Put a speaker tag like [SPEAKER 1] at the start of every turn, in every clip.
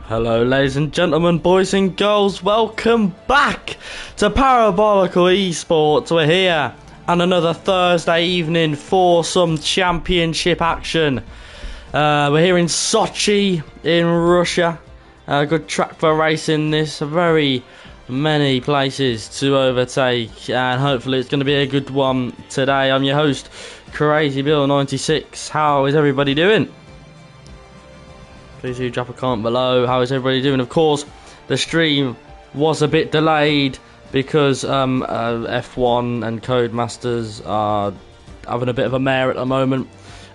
[SPEAKER 1] Hello ladies and gentlemen, boys and girls, welcome back to Parabolical Esports. We're here on another Thursday evening for some championship action. We're here in Sochi in Russia. A good track for racing this, very many places to overtake, and hopefully it's going to be a good one today. I'm your host, Crazy Bill 96. How is everybody doing? Please do drop a comment below. How is everybody doing? Of course, the stream was a bit delayed because F1 and Codemasters are having a bit of a mare at the moment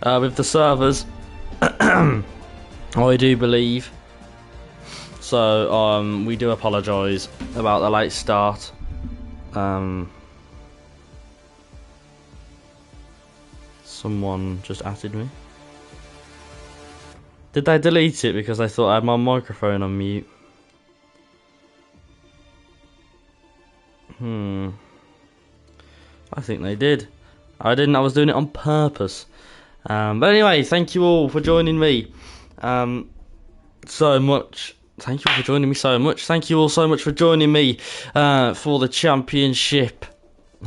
[SPEAKER 1] with the servers. I do believe. So we do apologise about the late start. Someone just added me. Did they delete it because they thought I had my microphone on mute? I think they did. I didn't. I was doing it on purpose. But anyway, thank you all for joining me so much. Thank you all for joining me so much. Thank you all so much for joining me for the championship.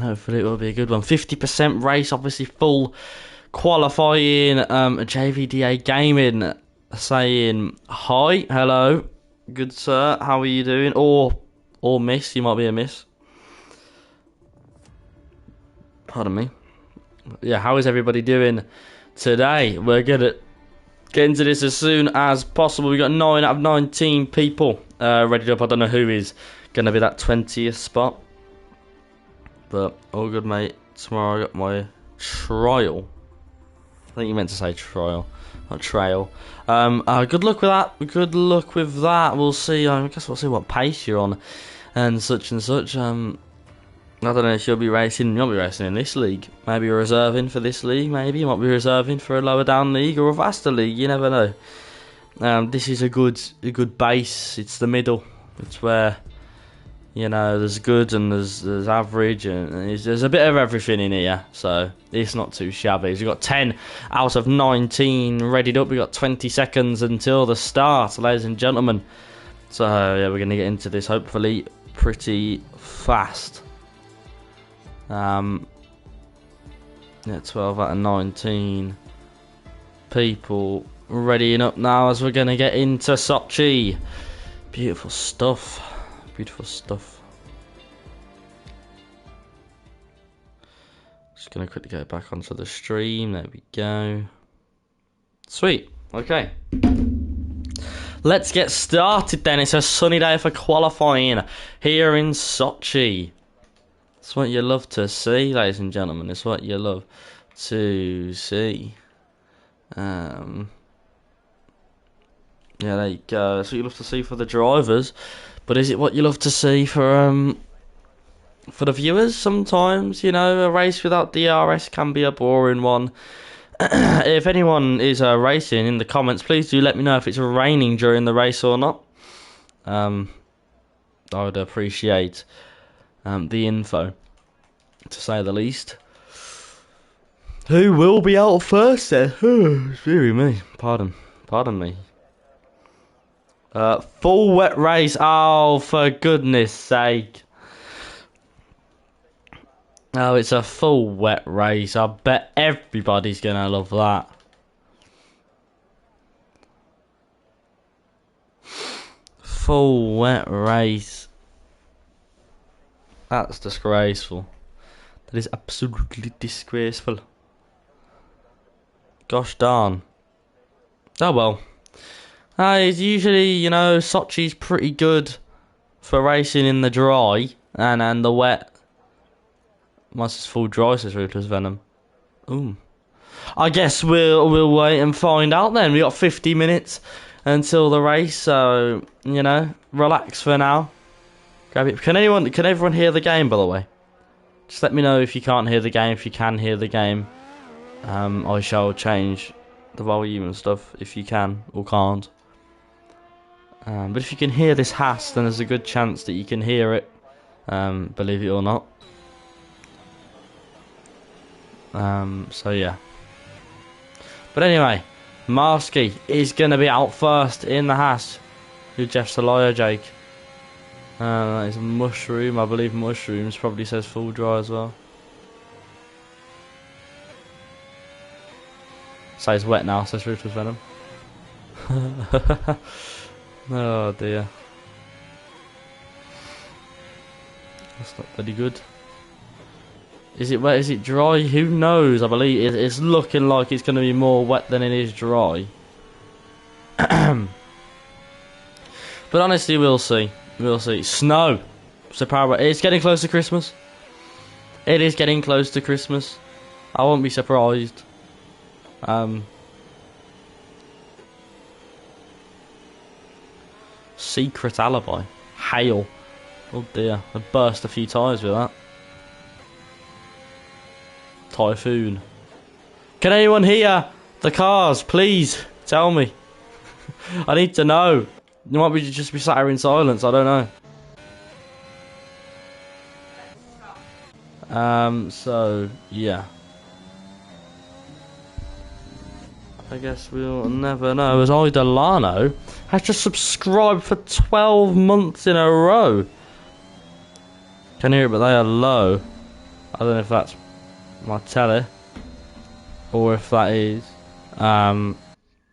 [SPEAKER 1] Hopefully it will be a good one. 50% race, obviously full qualifying. JVDA Gaming saying hi, hello, good sir, how are you doing? Or miss, you might be a miss. Pardon me. Yeah, how is everybody doing today? We're gonna get into this as soon as possible. We got 9 out of 19 people ready up. I don't know who is gonna be that 20th spot, but all good, mate. Tomorrow I got my trial. I think you meant to say trial, not trail. Good luck with that. Good luck with that. We'll see. I guess we'll see what pace you're on, and such and such. I don't know if you'll be racing. You might be racing in this league. Maybe you're reserving for this league. Maybe you might be reserving for a lower down league or a faster league. You never know. This is a good base. It's the middle. It's where, you know, there's good and there's average, and there's a bit of everything in here, so it's not too shabby. We've got 10 out of 19 readied up. We've got 20 seconds until the start, ladies and gentlemen. So yeah, we're going to get into this hopefully pretty fast. Yeah, 12 out of 19 people readying up now as we're going to get into Sochi. Beautiful stuff. Beautiful stuff. Just gonna quickly go back onto the stream. There we go. Sweet. Okay. Let's get started then. It's a sunny day for qualifying here in Sochi. It's what you love to see, ladies and gentlemen. It's what you love to see. Yeah, there you go. That's what you love to see for the drivers. But is it what you love to see for the viewers? Sometimes, you know, a race without DRS can be a boring one. If anyone is racing in the comments, please do let me know if it's raining during the race or not. I would appreciate the info, to say the least. Who will be out first then? Deary me. Pardon me. Full wet race. Oh, for goodness sake. Oh, it's a full wet race. I bet everybody's going to love that. Full wet race. That's disgraceful. That is absolutely disgraceful. Gosh darn. Oh well. It's usually, you know, Sochi's pretty good for racing in the dry and the wet. Must is full dry, says Ruthless Venom. Ooh. I guess we'll wait and find out then. We got 50 minutes until the race, so you know, relax for now. Grab it. Can everyone hear the game, by the way? Just let me know if you can't hear the game. If you can hear the game, I shall change the volume and stuff if you can or can't. But if you can hear this Haas, then there's a good chance that you can hear it, believe it or not. So yeah. But anyway, Marsky is going to be out first in the Haas. You're Jeff Salaya, Jake. That is Mushroom. I believe Mushrooms probably says full dry as well. Says wet now, says Ruthless Venom. Oh dear. That's not very good. Is it wet? Is it dry? Who knows? I believe it's looking like it's going to be more wet than it is dry. But honestly, we'll see. We'll see. Snow. So power. It's getting close to Christmas. It is getting close to Christmas. I won't be surprised. Secret alibi. Hail. Oh dear. I burst a few tyres with that. Typhoon. Can anyone hear the cars? Please tell me. I need to know. You might be just be sat here in silence. I don't know. So yeah. I guess we'll never know. As Idolano has just subscribed for 12 months in a row. Can hear it, but they are low. I don't know if that's my telly or if that is.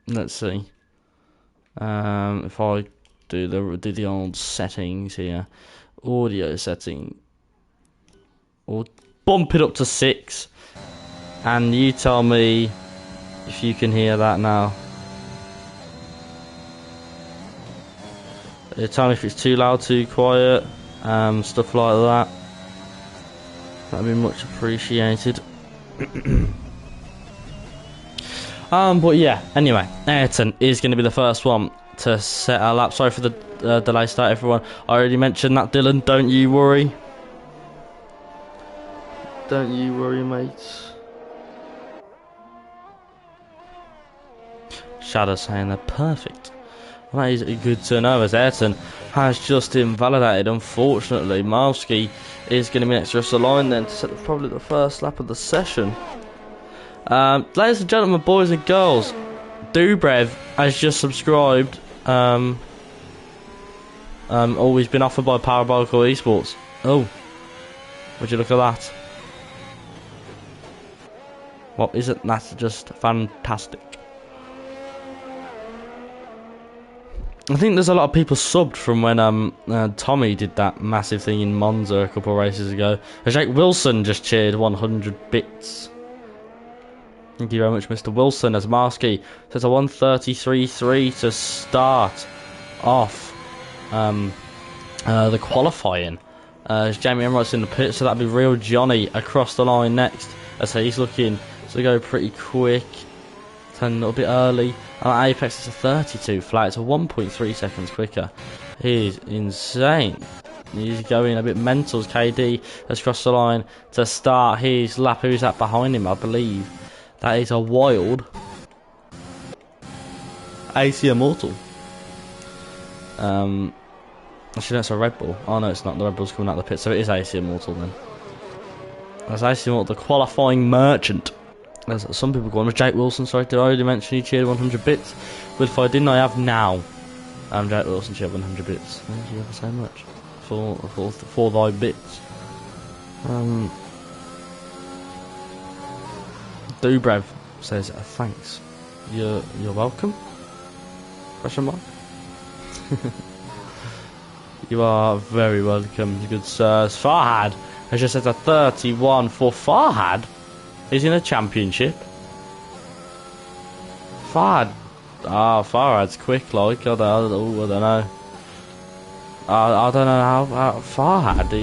[SPEAKER 1] Let's see. If I do the old settings here, audio setting, or bump it up to 6, and you tell me if you can hear that now. Tell me if it's too loud, too quiet, stuff like that. That'd be much appreciated. But yeah, anyway, Ayrton is going to be the first one to set our lap. Sorry for the delay start, everyone. I already mentioned that, Dylan. Don't you worry. Don't you worry, mates. Shadow saying they're perfect. Well, that is good to know, as Ayrton has just invalidated. Unfortunately, Malski is going to be next to Russell Line then to set probably the first lap of the session. Ladies and gentlemen, boys and girls, Dubrev has just subscribed. Always been offered by Parabolical Esports. Oh, would you look at that? What isn't that just fantastic? I think there's a lot of people subbed from when Tommy did that massive thing in Monza a couple of races ago. Jake Wilson just cheered 100 bits. Thank you very much, Mr. Wilson, as Marsky says a 133.3 to start off the qualifying. As Jamie Emirates in the pit, so that'd be Real Johnny across the line next, as he's looking to go pretty quick. Turn a little bit early. And Apex is a 32 flat, it's a 1.3 seconds quicker. He's insane. He's going a bit mental as KD has crossed the line to start his lap. Who's that behind him? I believe that is a wild AC Immortal. Actually, that's a Red Bull. Oh no, it's not. The Red Bull's coming out of the pit, so it is AC Immortal then. That's AC Immortal, the qualifying merchant. As some people call him. Jake Wilson, sorry, did I already mention he cheered 100 bits? But if I didn't, I have now. Jake Wilson cheered 100 bits. Thank you ever so much for thy bits. Dubrev says thanks. You're welcome. Question mark. You are very welcome, good sirs. Farhad has just said a 31 for Farhad. He's in a championship. Farhad's quick, like, I don't know. I don't know how Farhad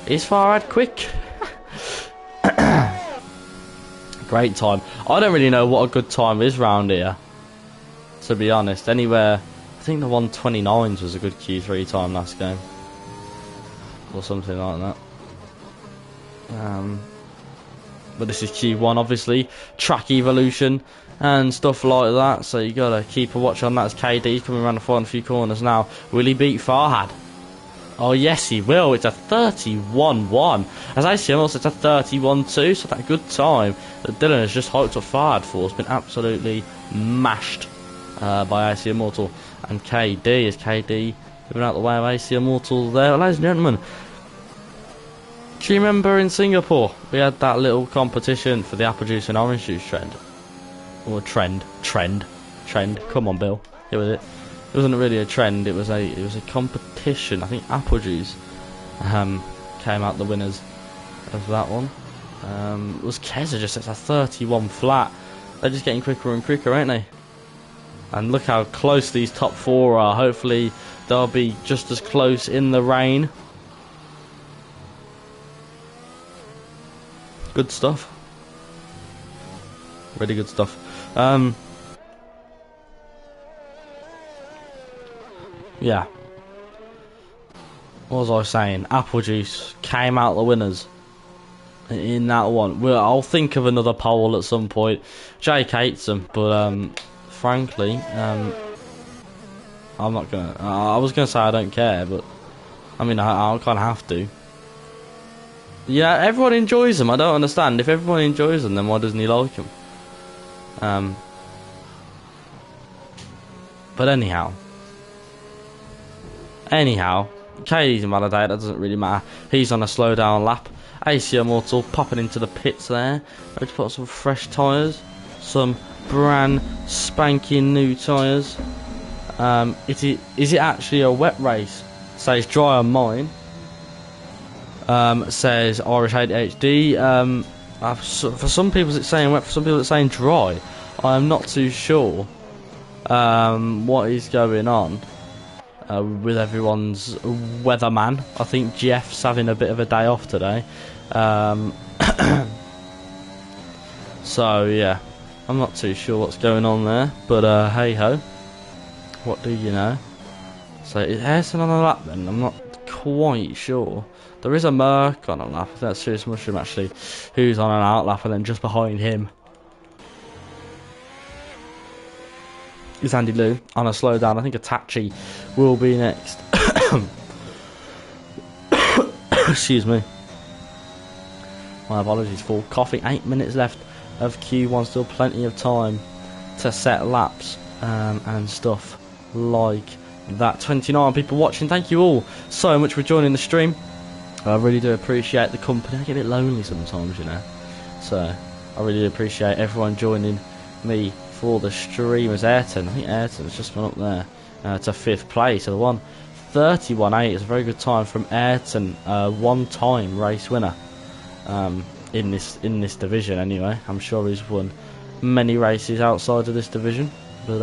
[SPEAKER 1] is Farhad quick? Great time. I don't really know what a good time is round here, to be honest. Anywhere, I think the 129s was a good Q3 time last game, or something like that. But this is Q1, obviously, track evolution and stuff like that, so you gotta keep a watch on that. As KD's coming around the final few corners now. Will he beat Farhad? Oh yes, he will. It's a 31-1. As I see, also it's a 31-2, so that good time that Dylan has just hyped up Farhad for has been absolutely mashed. by AC Immortal and KD. Is KD moving out the way of AC Immortal there? Ladies and gentlemen, do you remember in Singapore we had that little competition for the apple juice and orange juice trend? Or trend. Come on, Bill, get with it. It wasn't really a trend. It was a competition. I think apple juice came out the winners of that one. It was Keza just at a 31 flat. They're just getting quicker and quicker, aren't they? And look how close these top 4 are. Hopefully they'll be just as close in the rain. Good stuff. Really good stuff. Yeah. What was I saying? Apple juice came out the winners in that one. Well, I'll think of another poll at some point. Jake hates them, but frankly, I'm not gonna. I was gonna say I don't care, but I mean I kind of have to. Yeah, everyone enjoys them. I don't understand. If everyone enjoys them, then why doesn't he like them? But anyhow, KD's invalidated. That doesn't really matter. He's on a slow down lap. AC Immortal popping into the pits there. Ready to put some fresh tyres, some brand spanking new tyres. Is it actually a wet race? Says dry on mine. Says Irish ADHD. For some people it's saying wet, for some people it's saying dry. I am not too sure what is going on with everyone's weatherman. I think Jeff's having a bit of a day off today. So yeah, I'm not too sure what's going on there, but hey ho, what do you know? So is Ayrton on a lap then? I'm not quite sure. There is a Merc on a lap. I think that's Serious Mushroom actually, who's on an out lap, and then just behind him is Andy Lou on a slow down. I think Itachi will be next. Excuse me. My apologies for coughing. 8 minutes left of Q1. Still plenty of time to set laps and stuff like that. 29 people watching. Thank you all so much for joining the stream. I really do appreciate the company. I get a bit lonely sometimes, you know. So I really do appreciate everyone joining me for the stream. As Ayrton, I think Ayrton's just went up there to 5th place. So the 1:31.8 is a very good time from Ayrton, one-time race winner in this division. Anyway, I'm sure he's won many races outside of this division, but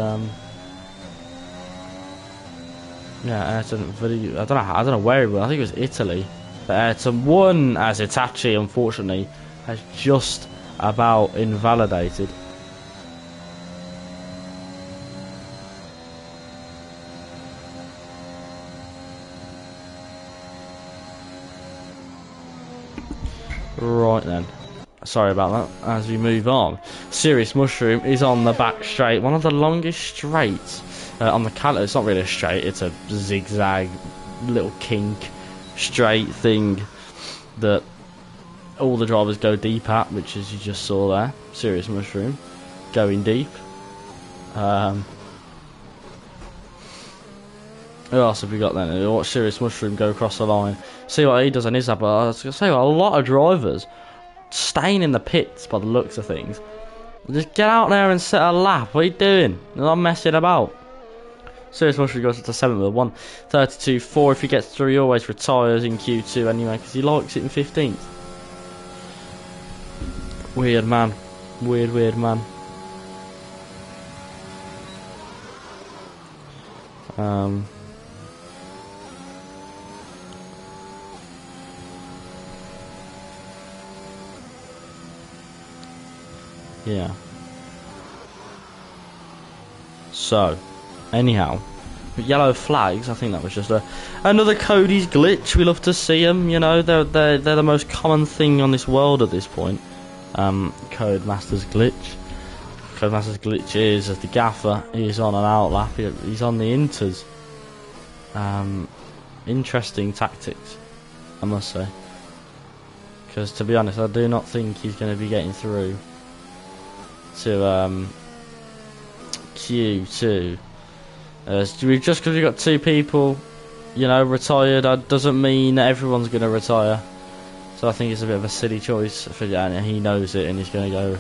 [SPEAKER 1] yeah, Ayrton. I don't know where he won. I think it was Italy. But Ayrton won, as Itachi unfortunately has just about invalidated. Right then, sorry about that. As we move on, Serious Mushroom is on the back straight, one of the longest straights on the calendar. It's not really a straight, it's a zigzag little kink straight thing that all the drivers go deep at, which as you just saw there, Serious Mushroom going deep. Who else have we got then? Watch Serious Mushroom go across the line. See what he does on his lap. I was going to say, a lot of drivers staying in the pits by the looks of things. Just get out there and set a lap. What are you doing? You're not messing about. Serious Mushroom goes up to 7th with 1:32.4. If he gets through, he always retires in Q2 anyway, because he likes it in 15th. Weird man. Weird man. Yeah. So, anyhow, yellow flags. I think that was just another Cody's glitch. We love to see them. You know, they're the most common thing on this world at this point. Codemasters glitch. Codemasters glitch is as the gaffer is on an out lap. He's on the inters. Interesting tactics, I must say. Because to be honest, I do not think he's going to be getting through to likes you too. Just because we've got 2 people, you know, retired, doesn't mean that everyone's going to retire. So I think it's a bit of a silly choice for Jan. He knows it, and he's going to go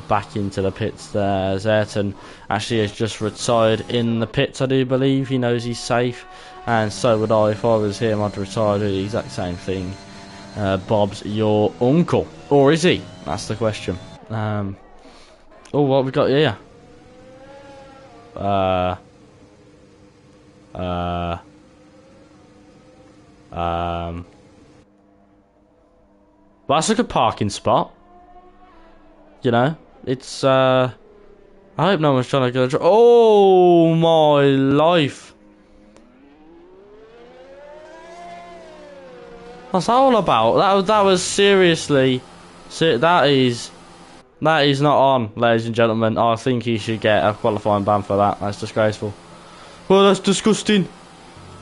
[SPEAKER 1] back into the pits there. Ayrton actually has just retired in the pits, I do believe. He knows he's safe, and so would I. If I was him, I'd retire, do the exact same thing. Bob's your uncle, or is he? That's the question. Oh, what we got here? Well, that's a good parking spot. You know, it's I hope no one's trying to go. Oh my life! What's that all about? That was seriously. That is not on, ladies and gentlemen. I think he should get a qualifying ban for that. That's disgraceful. Well, that's disgusting.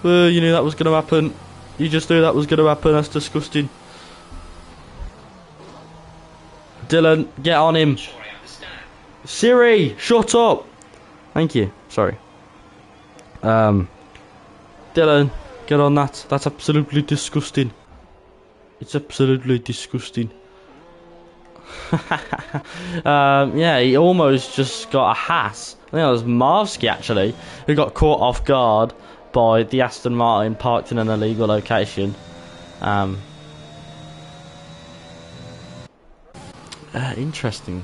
[SPEAKER 1] Well, you knew that was going to happen. You just knew that was going to happen. That's disgusting. Dylan, get on him. Siri, shut up. Thank you. Sorry. Dylan, get on that. That's absolutely disgusting. It's absolutely disgusting. Yeah, he almost just got a Haas. I think that was Marski actually, who got caught off guard by the Aston Martin parked in an illegal location. Interesting.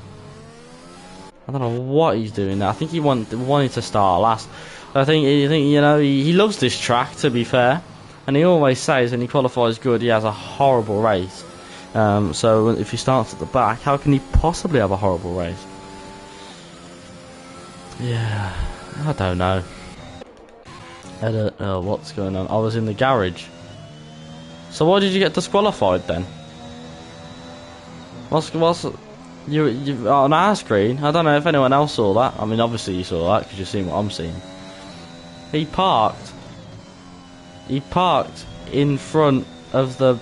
[SPEAKER 1] I don't know what he's doing there. I think he wanted to start last. I think you know he loves this track, to be fair, and he always says when he qualifies good he has a horrible race. So if he starts at the back, how can he possibly have a horrible race? Yeah, I don't know. I don't know what's going on. I was in the garage. So why did you get disqualified then? What's you on our screen? I don't know if anyone else saw that. I mean, obviously you saw that because you've seen what I'm seeing. He parked in front of the.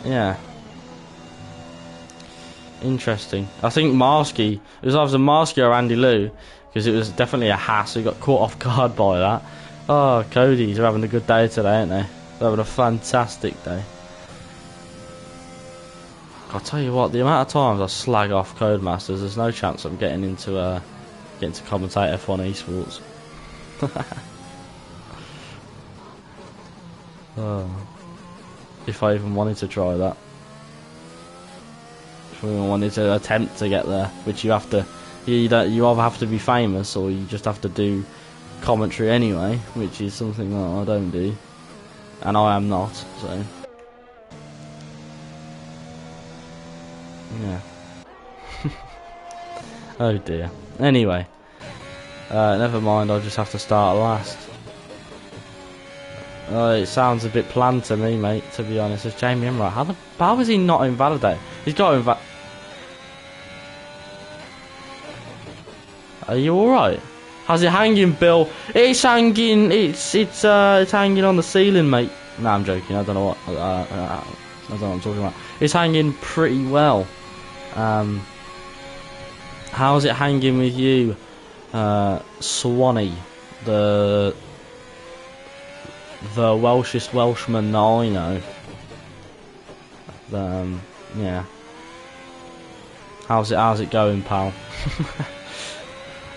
[SPEAKER 1] Yeah. Interesting. I think Marski, it was either Marski or Andy Liu, because it was definitely a Haas who got caught off guard by that. Oh, Cody's are having a good day today, aren't they? They're having a fantastic day. I'll tell you what, the amount of times I slag off Codemasters, there's no chance I'm getting into commentate F1 esports. Oh. If I even wanted to try that. If I even wanted to attempt to get there, which you have to, you either have to be famous or you just have to do commentary anyway, which is something that I don't do, and I am not. So yeah. Oh dear. Anyway, never mind. I'll just have to start last. It sounds a bit planned to me, mate, to be honest. It's Jamie Emright. How is he not invalidated? He's got Are you alright? How's it hanging, Bill? It's hanging. It's hanging on the ceiling, mate. Nah, I'm joking. I don't know what. I don't know what I'm talking about. It's hanging pretty well. How's it hanging with you, Swanee? The Welshest Welshman that I know. Yeah. How's it going, pal?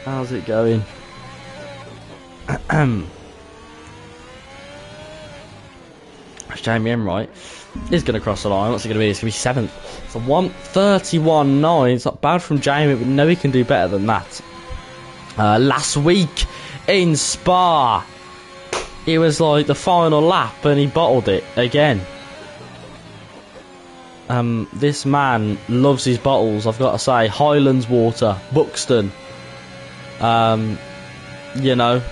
[SPEAKER 1] How's it going? Jamie Emright is going to cross the line. What's it going to be? It's going to be 7th. It's a 1:31.9. It's not bad from Jamie, but we know he can do better than that. Last week in Spa, it was like the final lap and he bottled it again. This man loves his bottles, I've got to say. Highlands water, Buxton, you know,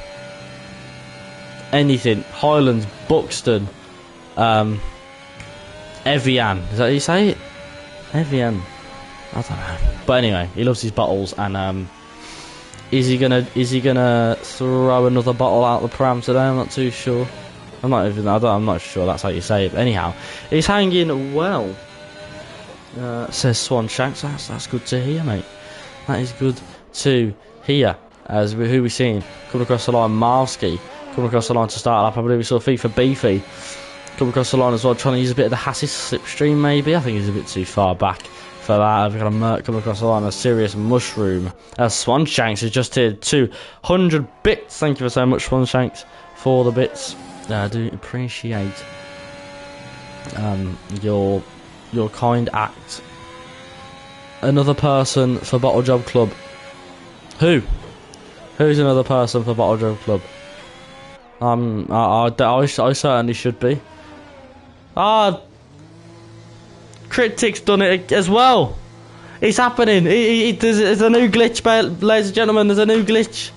[SPEAKER 1] anything. Highlands, Buxton, Evian. Is that how you say it? Evian. I don't know. But anyway, he loves his bottles, and is he gonna throw another bottle out the pram today? I'm not too sure. I'm not sure that's how you say it. But anyhow, he's hanging well. Says Swan Shanks. That's good to hear, mate. That is good to hear. As who we seen coming across the line, Marski coming across the line to start up. I believe we saw FIFA Beefy come across the line as well, trying to use a bit of the Hassis slipstream maybe. I think he's a bit too far back for that. We've got a Merc coming across the line, a serious mushroom. Swanshanks has just hit 200 bits. Thank you so much, Swanshanks, for the bits. I do appreciate your kind act. Another person for Bottle Job Club. Who's another person for Bottle Job Club? I certainly should be. Cryptic's done it as well. It's happening. There's a new glitch, ladies and gentlemen. There's a new glitch.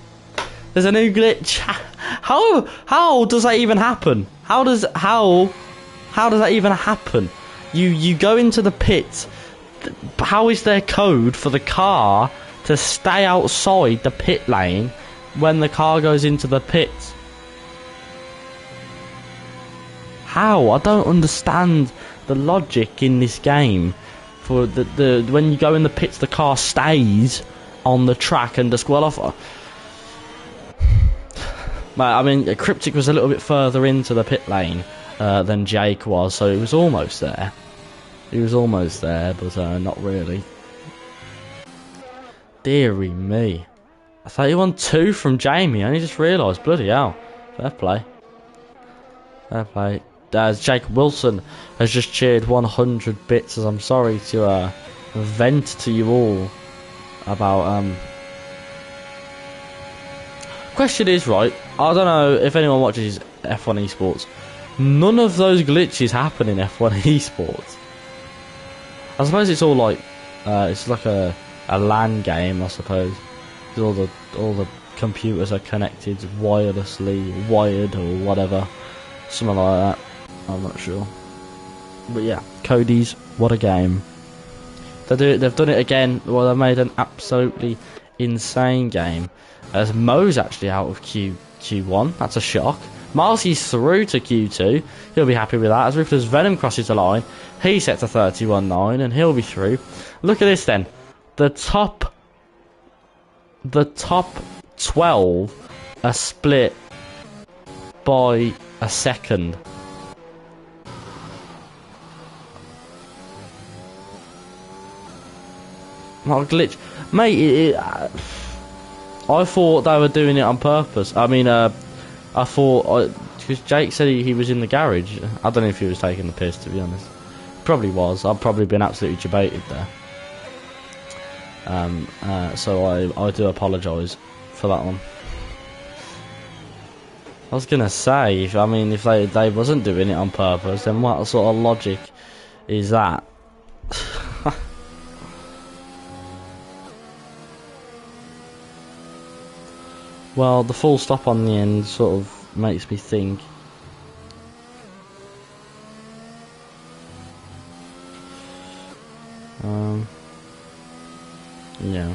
[SPEAKER 1] How does that even happen? How does that even happen? You go into the pit. How is there code for the car to stay outside the pit lane when the car goes into the pit? How? I don't understand the logic in this game. For the when you go in the pits, the car stays on the track and disqualify. I mean, Cryptic was a little bit further into the pit lane than Jake was, so he was almost there. But not really. Deary me. 31-2 from Jamie. I only just realised. Bloody hell. Fair play. As Jake Wilson has just cheered 100 bits, as I'm sorry to vent to you all about question is, right, I don't know if anyone watches F1 Esports, none of those glitches happen in F1 Esports. I suppose it's all like it's like a LAN game, I suppose. All the computers are connected wirelessly, wired or whatever, something like that. I'm not sure, but yeah, Cody's, what a game! They've done it again. Well, they've made an absolutely insane game. As Mo's actually out of Q1, that's a shock. Marcy's through to Q2. He'll be happy with that. As Ruthless Venom crosses the line, he's set to 31-9 and he'll be through. Look at this then. The top 12 are split by a second. Not a glitch, mate. I thought they were doing it on purpose. I mean, I thought because Jake said he was in the garage. I don't know if he was taking the piss, to be honest. Probably was. I've probably been absolutely debated there. So I do apologise for that one. I was gonna say, if they wasn't doing it on purpose, then what sort of logic is that? Well, the full stop on the end sort of makes me think. Yeah.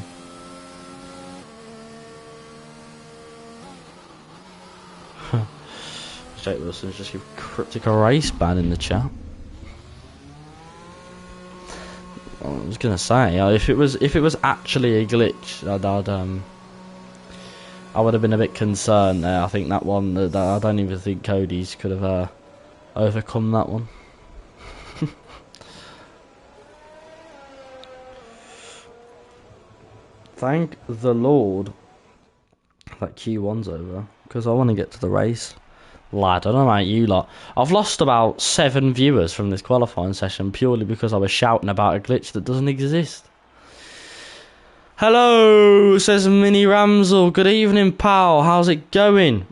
[SPEAKER 1] Jake Wilson's just give Cryptic a race ban in the chat. I was gonna say, if it was actually a glitch, I would have been a bit concerned there. I think that one, I don't even think Cody's could have overcome that one. Thank the Lord that Q1's over, because I want to get to the race. Lad, I don't know about you lot. I've lost about 7 viewers from this qualifying session purely because I was shouting about a glitch that doesn't exist. Hello, says Mini Ramsel. Good evening, pal. How's it going?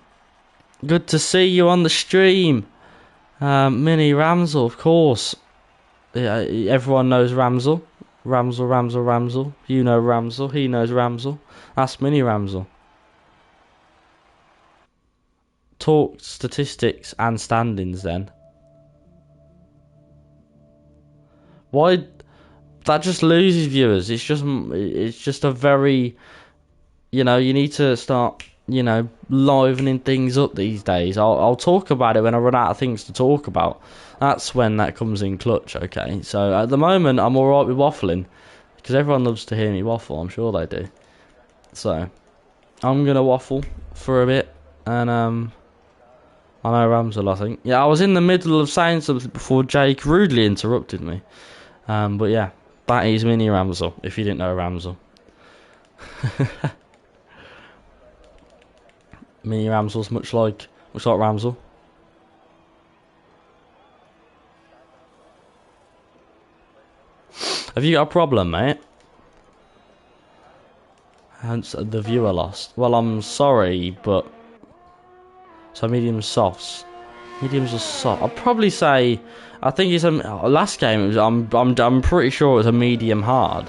[SPEAKER 1] Good to see you on the stream. Mini Ramsel, of course. Yeah, everyone knows Ramsel. Ramsel. You know Ramsel. He knows Ramsel. That's Mini Ramsel. Talk statistics and standings then. Why? That just loses viewers. It's just a very, you need to start, livening things up these days. I'll talk about it when I run out of things to talk about. That's when that comes in clutch, okay? So at the moment, I'm alright with waffling, because everyone loves to hear me waffle, I'm sure they do. So, I'm gonna waffle for a bit, and I know Ramsel, I think. Yeah, I was in the middle of saying something before Jake rudely interrupted me. But yeah, that is Mini Ramsel, if you didn't know Ramsel. Mini Ramsel's much like Ramsel. Have you got a problem, mate? Hence the viewer lost. Well, I'm sorry, but so medium softs. Mediums are soft. I'd probably say, I think it's a last game. It was, I'm pretty sure it was a medium hard.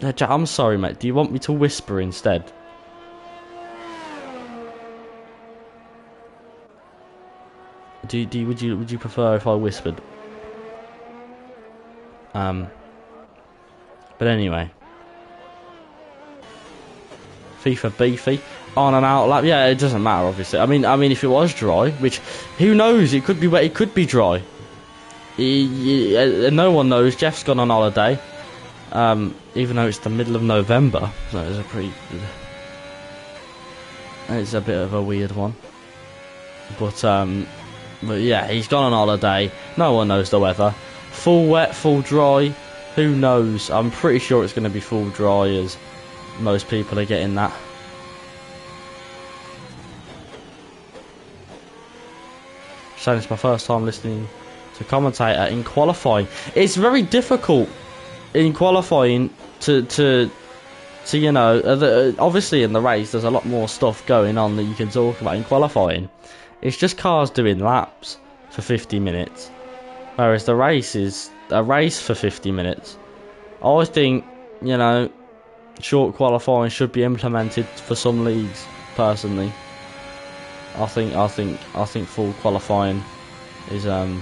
[SPEAKER 1] Yeah, Jack, I'm sorry, mate. Do you want me to whisper instead? Would you prefer if I whispered? But anyway, FIFA beefy on and out lap. Yeah, it doesn't matter, obviously. I mean, if it was dry, which who knows? It could be wet. It could be dry. No one knows. Jeff's gone on holiday. Even though it's the middle of November, so it's a bit of a weird one. But yeah, he's gone on holiday. No one knows the weather. Full wet, full dry. Who knows? I'm pretty sure it's going to be full dry, as most people are getting that. So it's my first time listening to commentator in qualifying. It's very difficult in qualifying to you know, obviously in the race there's a lot more stuff going on that you can talk about. In qualifying, it's just cars doing laps for 50 minutes, whereas the race is a race for 50 minutes. I always think, you know, short qualifying should be implemented for some leagues. Personally, I think full qualifying is to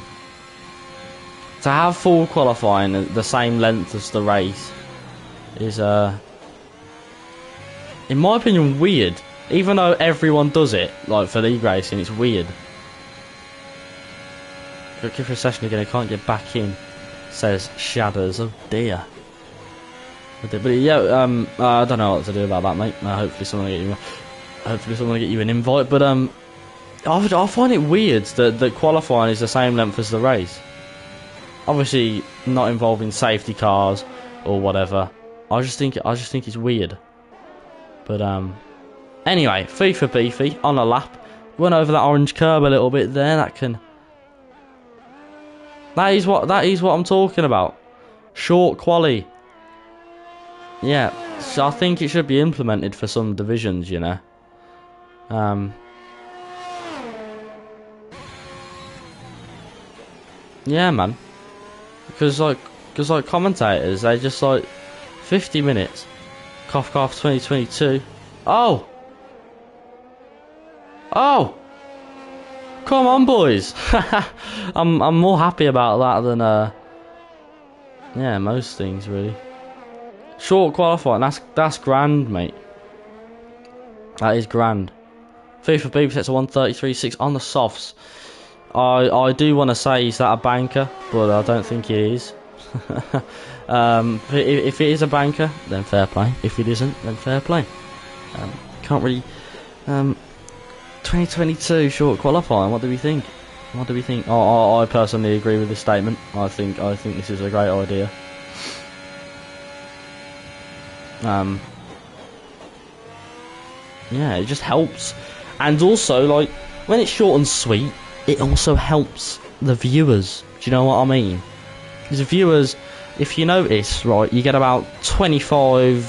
[SPEAKER 1] have full qualifying the same length as the race is in my opinion weird. Even though everyone does it, like for league racing, it's weird. Looking for a session again, I can't get back in. Says Shadows. Oh dear. But yeah, I don't know what to do about that, mate. Hopefully someone will get you an invite. But I find it weird that qualifying is the same length as the race. Obviously, not involving safety cars or whatever. I just think it's weird. But anyway, FIFA beefy on a lap. Went over that orange curb a little bit there. That is what I'm talking about. Short quali. Yeah, so I think it should be implemented for some divisions, you know. Yeah, man. Because commentators, they just like 50 minutes. Cough cough 2022. Oh! Come on, boys. I'm more happy about that than yeah, most things really. Short qualifying, that's grand, mate. That is grand. FIFA B sets a 133.6 on the softs. I do want to say, is that a banker? But I don't think it is. If it is a banker, then fair play. If it isn't, then fair play. Can't really. 2022 short qualifying. What do we think? I personally agree with this statement. I think this is a great idea. Yeah, it just helps, and also like when it's short and sweet, it also helps the viewers. Do you know what I mean? Because the viewers, if you notice, right, you get about 25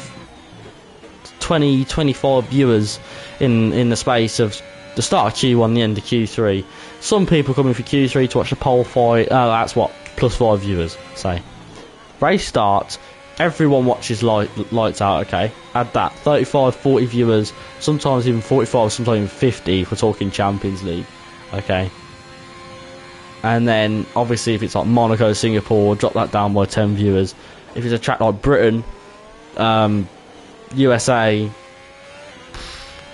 [SPEAKER 1] viewers in the space of the start of Q1, the end of Q3. Some people coming for Q3 to watch the pole fight. That's what, +5 viewers, say. Race starts, everyone watches lights out, okay? Add that, 35, 40 viewers, sometimes even 45, sometimes even 50 if we're talking Champions League, okay? And then, obviously, if it's like Monaco, Singapore, drop that down by 10 viewers. If it's a track like Britain, USA,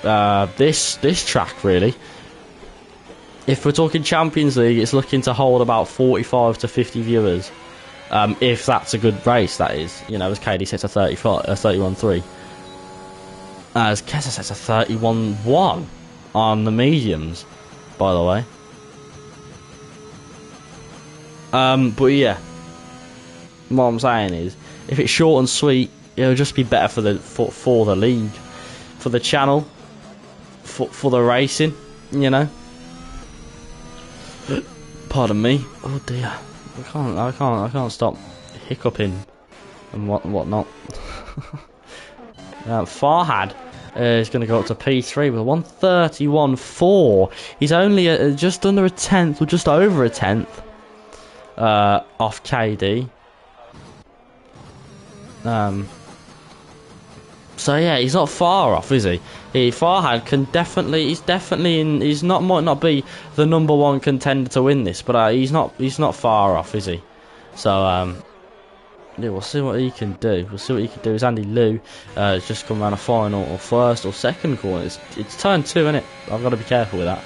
[SPEAKER 1] this track, really. If we're talking Champions League, it's looking to hold about 45 to 50 viewers. If that's a good race, that is. You know, as KD sets a 31.3. As Kessa sets a 31.1 on the mediums, by the way. But yeah, what I'm saying is, if it's short and sweet, it'll just be better for the league, for the channel, for the racing, you know. Pardon me. Oh dear, I can't stop hiccuping and whatnot. Farhad is going to go up to P3 with 131.4. He's only just under a tenth, or just over a tenth, off KD. So yeah, he's not far off, is he? Farhad can definitely, might not be the #1 contender to win this, but he's not far off, is he? So yeah, we'll see what he can do. We'll see what he can do. As Andy Liu has just come around a final or first or second corner. It's turn 2, isn't it? I've got to be careful with that.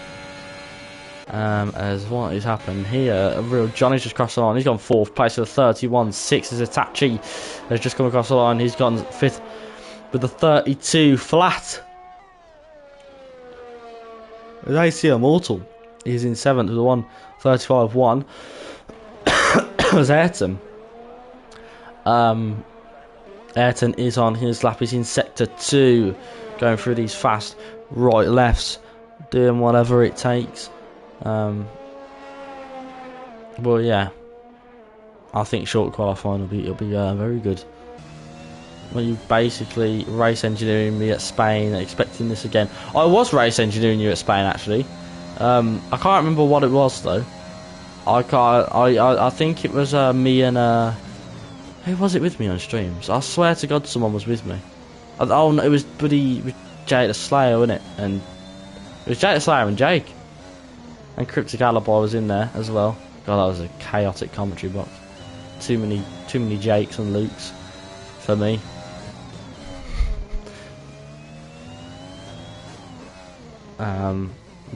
[SPEAKER 1] As what has happened here, a real Johnny's just crossed the line. He's gone 4th place with a 31.6. As Itachi has just come across the line. He's gone 5th with a 32 flat. As AC Immortal, he's in 7th with a 135.1. As Ayrton. Ayrton is on his lap. He's in sector 2, going through these fast right lefts, doing whatever it takes. Well, yeah, I think short qualifying will be very good. Well, you basically race engineering me at Spain, expecting this again. I was race engineering you at Spain actually. I can't remember what it was though. I think it was me and who was it with me on streams? I swear to God, someone was with me. Oh no, it was Jake the Slayer, wasn't it? And it was Jake the Slayer and Jake. And Cryptic Alibi was in there as well. God, that was a chaotic commentary box. Too many Jakes and Lukes for me.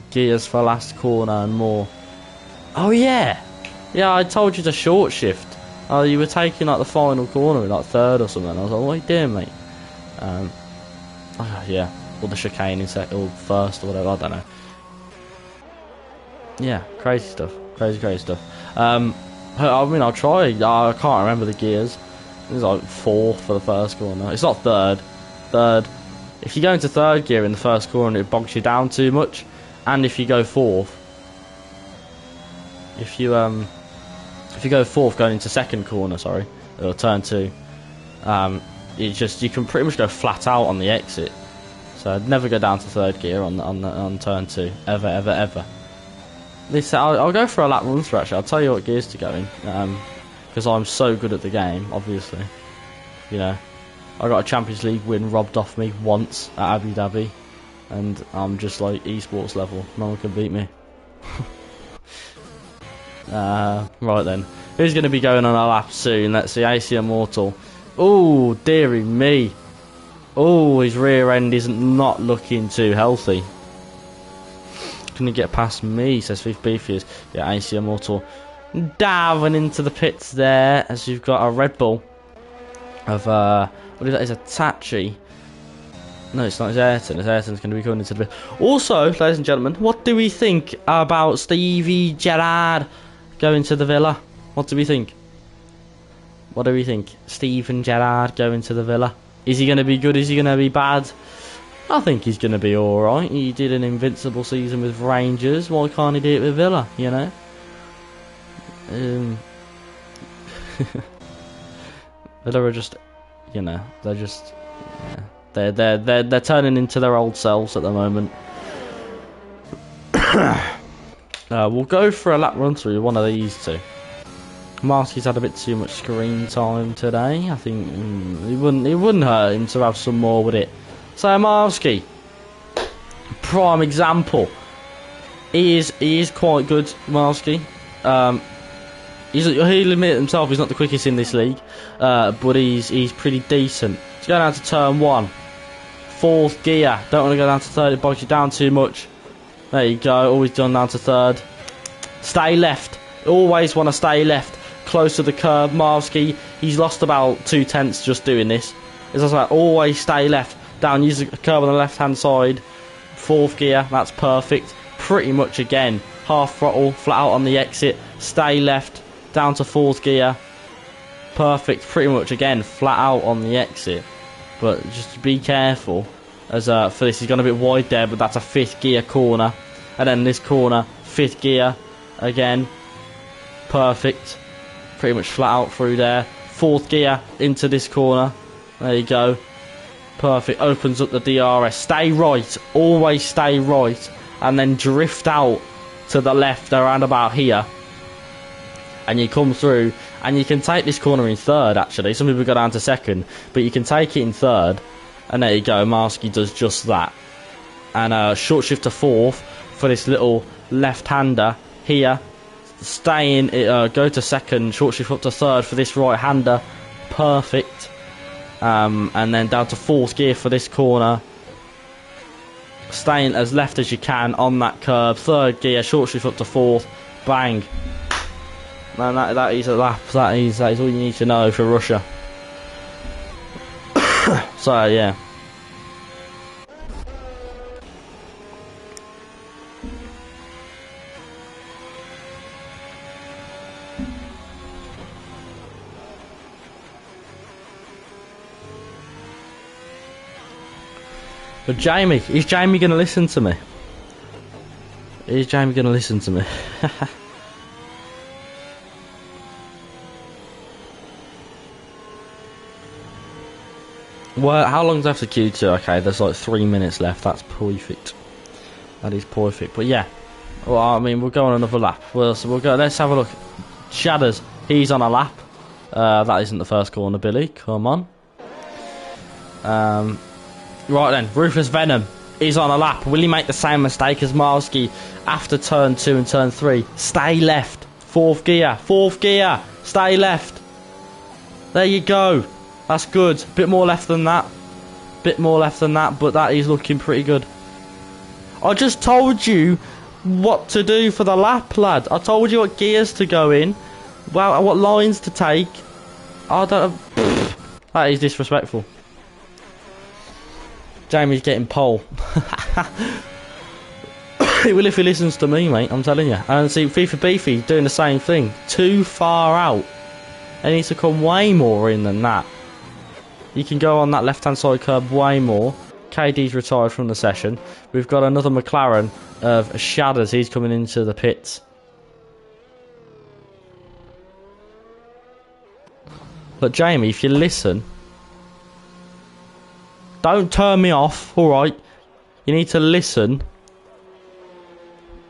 [SPEAKER 1] Gears for last corner and more. Oh yeah, I told you to short shift. Oh, you were taking like the final corner in like 3rd or something. I was like, what are you doing, mate? Yeah, or the chicane in second or 1st or whatever. I don't know. Yeah, crazy stuff. Crazy stuff. I mean, I'll try. I can't remember the gears. It was like 4th for the first corner. It's not 3rd. 3rd. If you go into 3rd gear in the first corner, it bogs you down too much. And if you go 4th, if you go 4th going into 2nd corner, sorry, or turn 2, you can pretty much go flat out on the exit. So I'd never go down to 3rd gear on turn 2 ever. I'll go for a lap run through actually. I'll tell you what gears to go in, because I'm so good at the game. Obviously, you know, I got a Champions League win robbed off me once at Abu Dhabi, and I'm just like esports level. No one can beat me. Right then, who's going to be going on a lap soon? Let's see. AC Immortal. Oh dearie me. Oh, his rear end isn't not looking too healthy. Can you get past me? Says Fifth Beefiers. Yeah, AC Immortal diving into the pits there, as you've got a Red Bull of what is that? Is a Tachi. No, it's not. It's Ayrton. Ayrton's going to be coming into the pit. Also, ladies and gentlemen, what do we think about Stevie Gerrard going to the Villa? What do we think? What do we think? Steven Gerrard going to the Villa. Is he going to be good? Is he going to be bad? I think he's going to be alright. He did an invincible season with Rangers. Why can't he do it with Villa, you know? Villa are just, you know, they're just, yeah, they're turning into their old selves at the moment. We'll go for a lap run through one of these two. Marski's had a bit too much screen time today. I think it wouldn't hurt him to have some more with it. So Marski, prime example. He is quite good, Marski. He'll admit himself he's not the quickest in this league, but he's pretty decent. He's going down to turn 1, 4th gear. Don't want to go down to 3rd; it bogs you down too much. There you go. Always done down to 3rd. Stay left. Always want to stay left. close to the curb. Marski, he's lost about 2/10 just doing this. It's also like, always stay left. Down, use the curb on the left-hand side. 4th gear, that's perfect. Pretty much again, half throttle, flat out on the exit. Stay left, down to 4th gear. Perfect, pretty much again, flat out on the exit. But just be careful, as for this, he's gone a bit wide there, but that's a 5th gear corner. And then this corner, 5th gear, again, perfect. Pretty much flat out through there. 4th gear into this corner. There you go. Perfect. Opens up the DRS. Stay right. Always stay right. And then drift out to the left around about here. And you come through. And you can take this corner in 3rd, actually. Some people go down to 2nd. But you can take it in 3rd. And there you go. Marski does just that. And short shift to 4th for this little left-hander here. Stay in, go to 2nd, short shift up to 3rd for this right-hander. Perfect. And then down to 4th gear for this corner. Staying as left as you can on that curb. 3rd gear, short shift up to 4th. Bang. Man, that is a lap. That is all you need to know for Russia. So, yeah. But Jamie, is Jamie going to listen to me? Is Jamie going to listen to me? Well, how long's left to Q2? Okay, there's like 3 minutes left. That's perfect. That is perfect. But yeah, well, I mean, we'll go on another lap. Well, so we'll go. Let's have a look. Shadders, he's on a lap. That isn't the first corner, Billy. Come on. Right then, Ruthless Venom is on a lap. Will he make the same mistake as Marski after turn 2 and turn 3? Stay left. 4th gear. 4th gear. Stay left. There you go. That's good. Bit more left than that. Bit more left than that, but that is looking pretty good. I just told you what to do for the lap, lad. I told you what gears to go in. Well, what lines to take. I don't... That is disrespectful. Jamie's getting pole. Well, if he listens to me, mate, I'm telling you. And see, FIFA Beefy doing the same thing. Too far out. They need to come way more in than that. You can go on that left-hand side curb way more. KD's retired from the session. We've got another McLaren of Shadders. He's coming into the pits. But Jamie, if you listen... Don't turn me off, alright? You need to listen.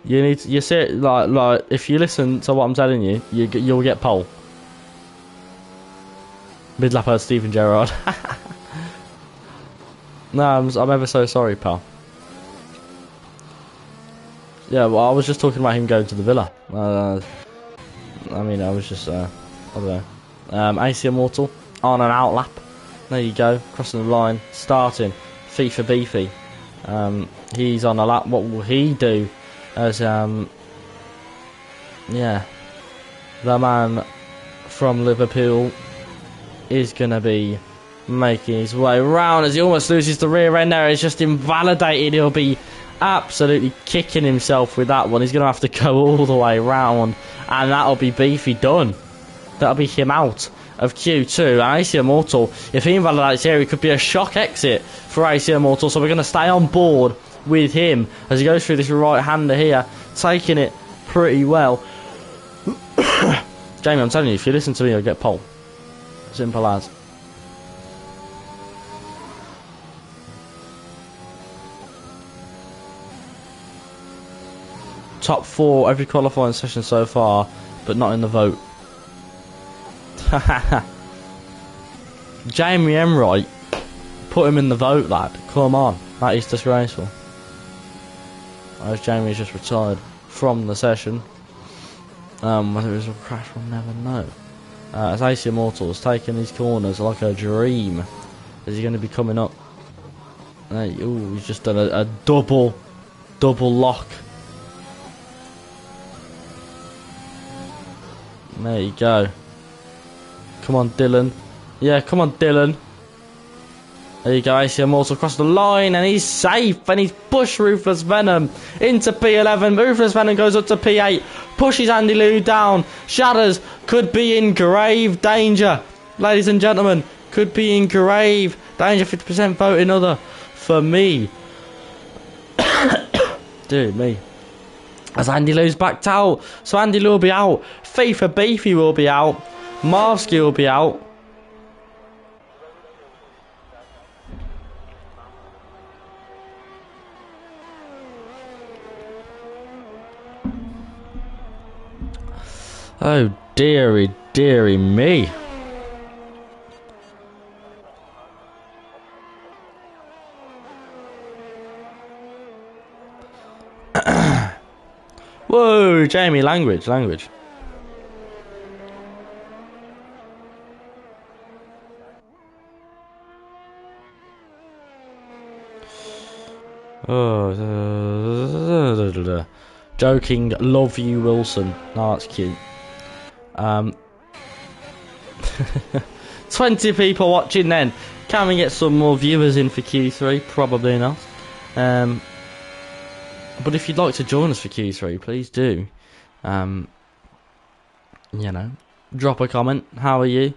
[SPEAKER 1] You need to, you see it, like if you listen to what I'm telling you, you'll get pole. Mid-lap out Stephen Gerrard. No, I'm ever so sorry, pal. Yeah, well, I was just talking about him going to the Villa. I mean, I was just, I don't know. AC Immortal on an out lap. There you go, crossing the line, starting. FIFA Beefy. He's on a lap. What will he do? As yeah, the man from Liverpool is gonna be making his way round as he almost loses the rear end there. It's just invalidated. He'll be absolutely kicking himself with that one. He's gonna have to go all the way round, and that'll be Beefy done. That'll be him out of Q2. And AC Immortal, if he invalidates here, it could be a shock exit for AC Immortal. So we're going to stay on board with him as he goes through this right-hander here, taking it pretty well. Jamie, I'm telling you, if you listen to me, you'll get pole. Simple as. Top 4 every qualifying session so far, but not in the vote. Jamie Enright, put him in the vote, lad. Come on, that is disgraceful. As Jamie's just retired from the session. Whether it was a crash, we'll never know. As AC Immortal's taking these corners like a dream. Is he going to be coming up? Ooh, he's just done a double lock. There you go. Come on, Dylan. Yeah, come on, Dylan. There you go, AC Immortal across the line, and he's safe, and he's pushed Ruthless Venom into P11. Ruthless Venom goes up to P8, pushes Andy Lou down. Shatters could be in grave danger. Ladies and gentlemen, could be in grave danger. 50% voting other for me. Dude, me. As Andy Lou's backed out, so Andy Lou will be out. FIFA Beefy will be out. Marsky will be out. Oh, dearie, dearie me. Whoa, Jamie, language. Oh, joking, love you, Wilson. No, that's cute. 20 people watching then. Can we get some more viewers in for Q3? Probably not. But if you'd like to join us for Q3, please do. You know, drop a comment. How are you?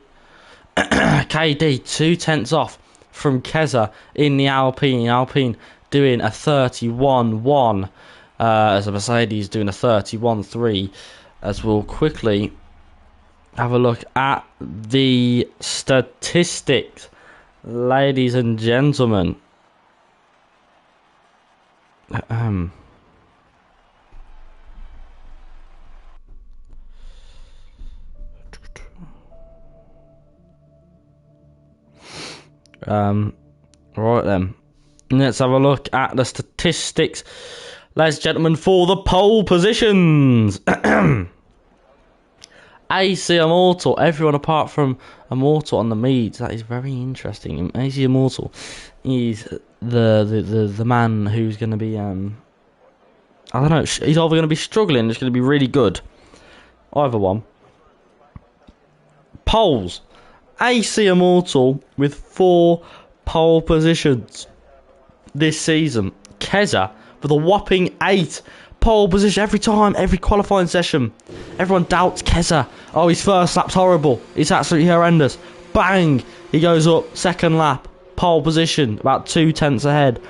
[SPEAKER 1] KD 2/10 off from Keza in the Alpine. Alpine doing a 31-1. As a Mercedes doing a 31-3. As we'll quickly have a look at the statistics, ladies and gentlemen. Right then, let's have a look at the statistics, ladies and gentlemen, for the pole positions. AC Immortal, everyone apart from Immortal on the Meads. That is very interesting. AC Immortal is the man who's going to be I don't know. He's either going to be struggling, or he's going to be really good. Either one. Poles. AC Immortal with 4 pole positions this season. Keza with a whopping 8 pole position every time, every qualifying session. Everyone doubts Keza. Oh, his first lap's horrible. It's absolutely horrendous. Bang! He goes up, second lap, pole position, about 2/10 ahead.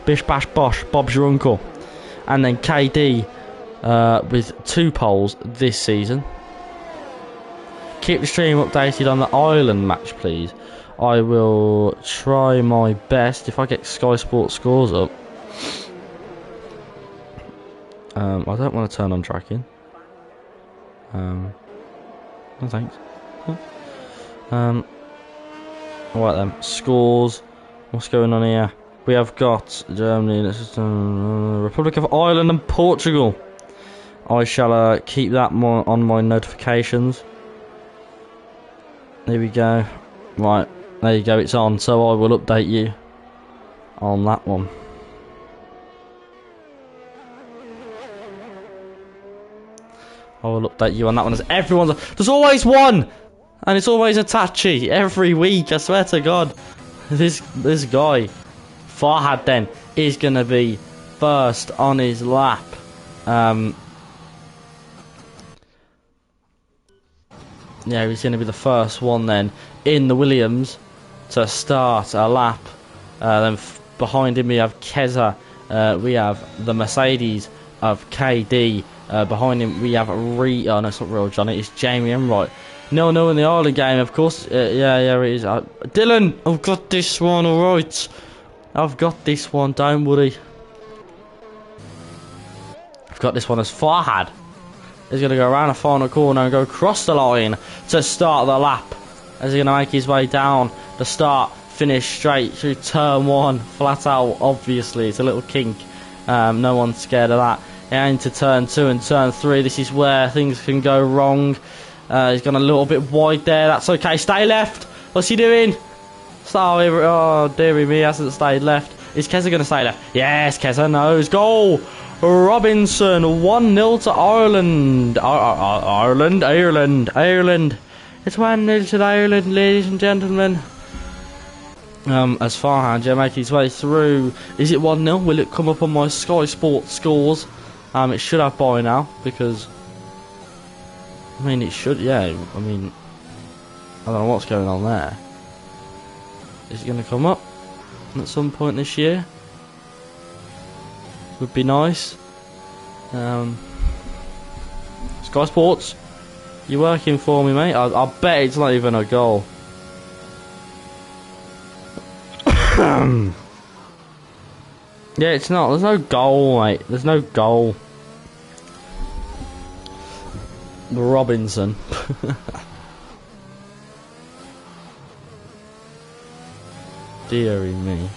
[SPEAKER 1] Bish bash bosh, Bob's your uncle. And then KD with 2 poles this season. Keep the stream updated on the Ireland match, please. I will try my best if I get Sky Sports scores up. I don't want to turn on tracking. No thanks. Alright then, scores. What's going on here? We have got Germany, Republic of Ireland and Portugal. I shall keep that on my notifications. There we go. Right, there you go, it's on. So I will update you on that one. I will update you on that one. There's always one, and it's always a Tachi every week. I swear to God, this guy Farhad then is gonna be first on his lap. Yeah, he's gonna be the first one then in the Williams to start a lap. Then behind him we have Keza. We have the Mercedes of KD. Behind him we have no, it's not Real Johnny, it's Jamie Enright. No in the Ireland game, of course. Yeah, it is. Dylan, I've got this one, alright. I've got this one, don't worry. I've got this one as Farhad. He's going to go around the final corner and go across the line to start the lap. As he's going to make his way down the start, finish straight through turn 1, flat out, obviously. It's a little kink. No one's scared of that. And into turn 2 and turn 3, this is where things can go wrong. He's gone a little bit wide there. That's okay. Stay left. What's he doing? Oh, dearie me, he hasn't stayed left. Is Keza going to stay left? Yes, Keza knows. Goal! Robinson, 1-0 to Ireland. Ireland It's 1-0 to Ireland, ladies and gentlemen. As Farhad, yeah, making his way through. Is it 1-0? Will it come up on my Sky Sports scores? It should have by now, because I mean, it should, yeah. I mean, I don't know what's going on there. Is it going to come up at some point this year? Would be nice. Sky Sports, you working for me, mate? I bet it's not even a goal. Yeah, it's not. There's no goal, mate. There's no goal. Robinson. Deary me.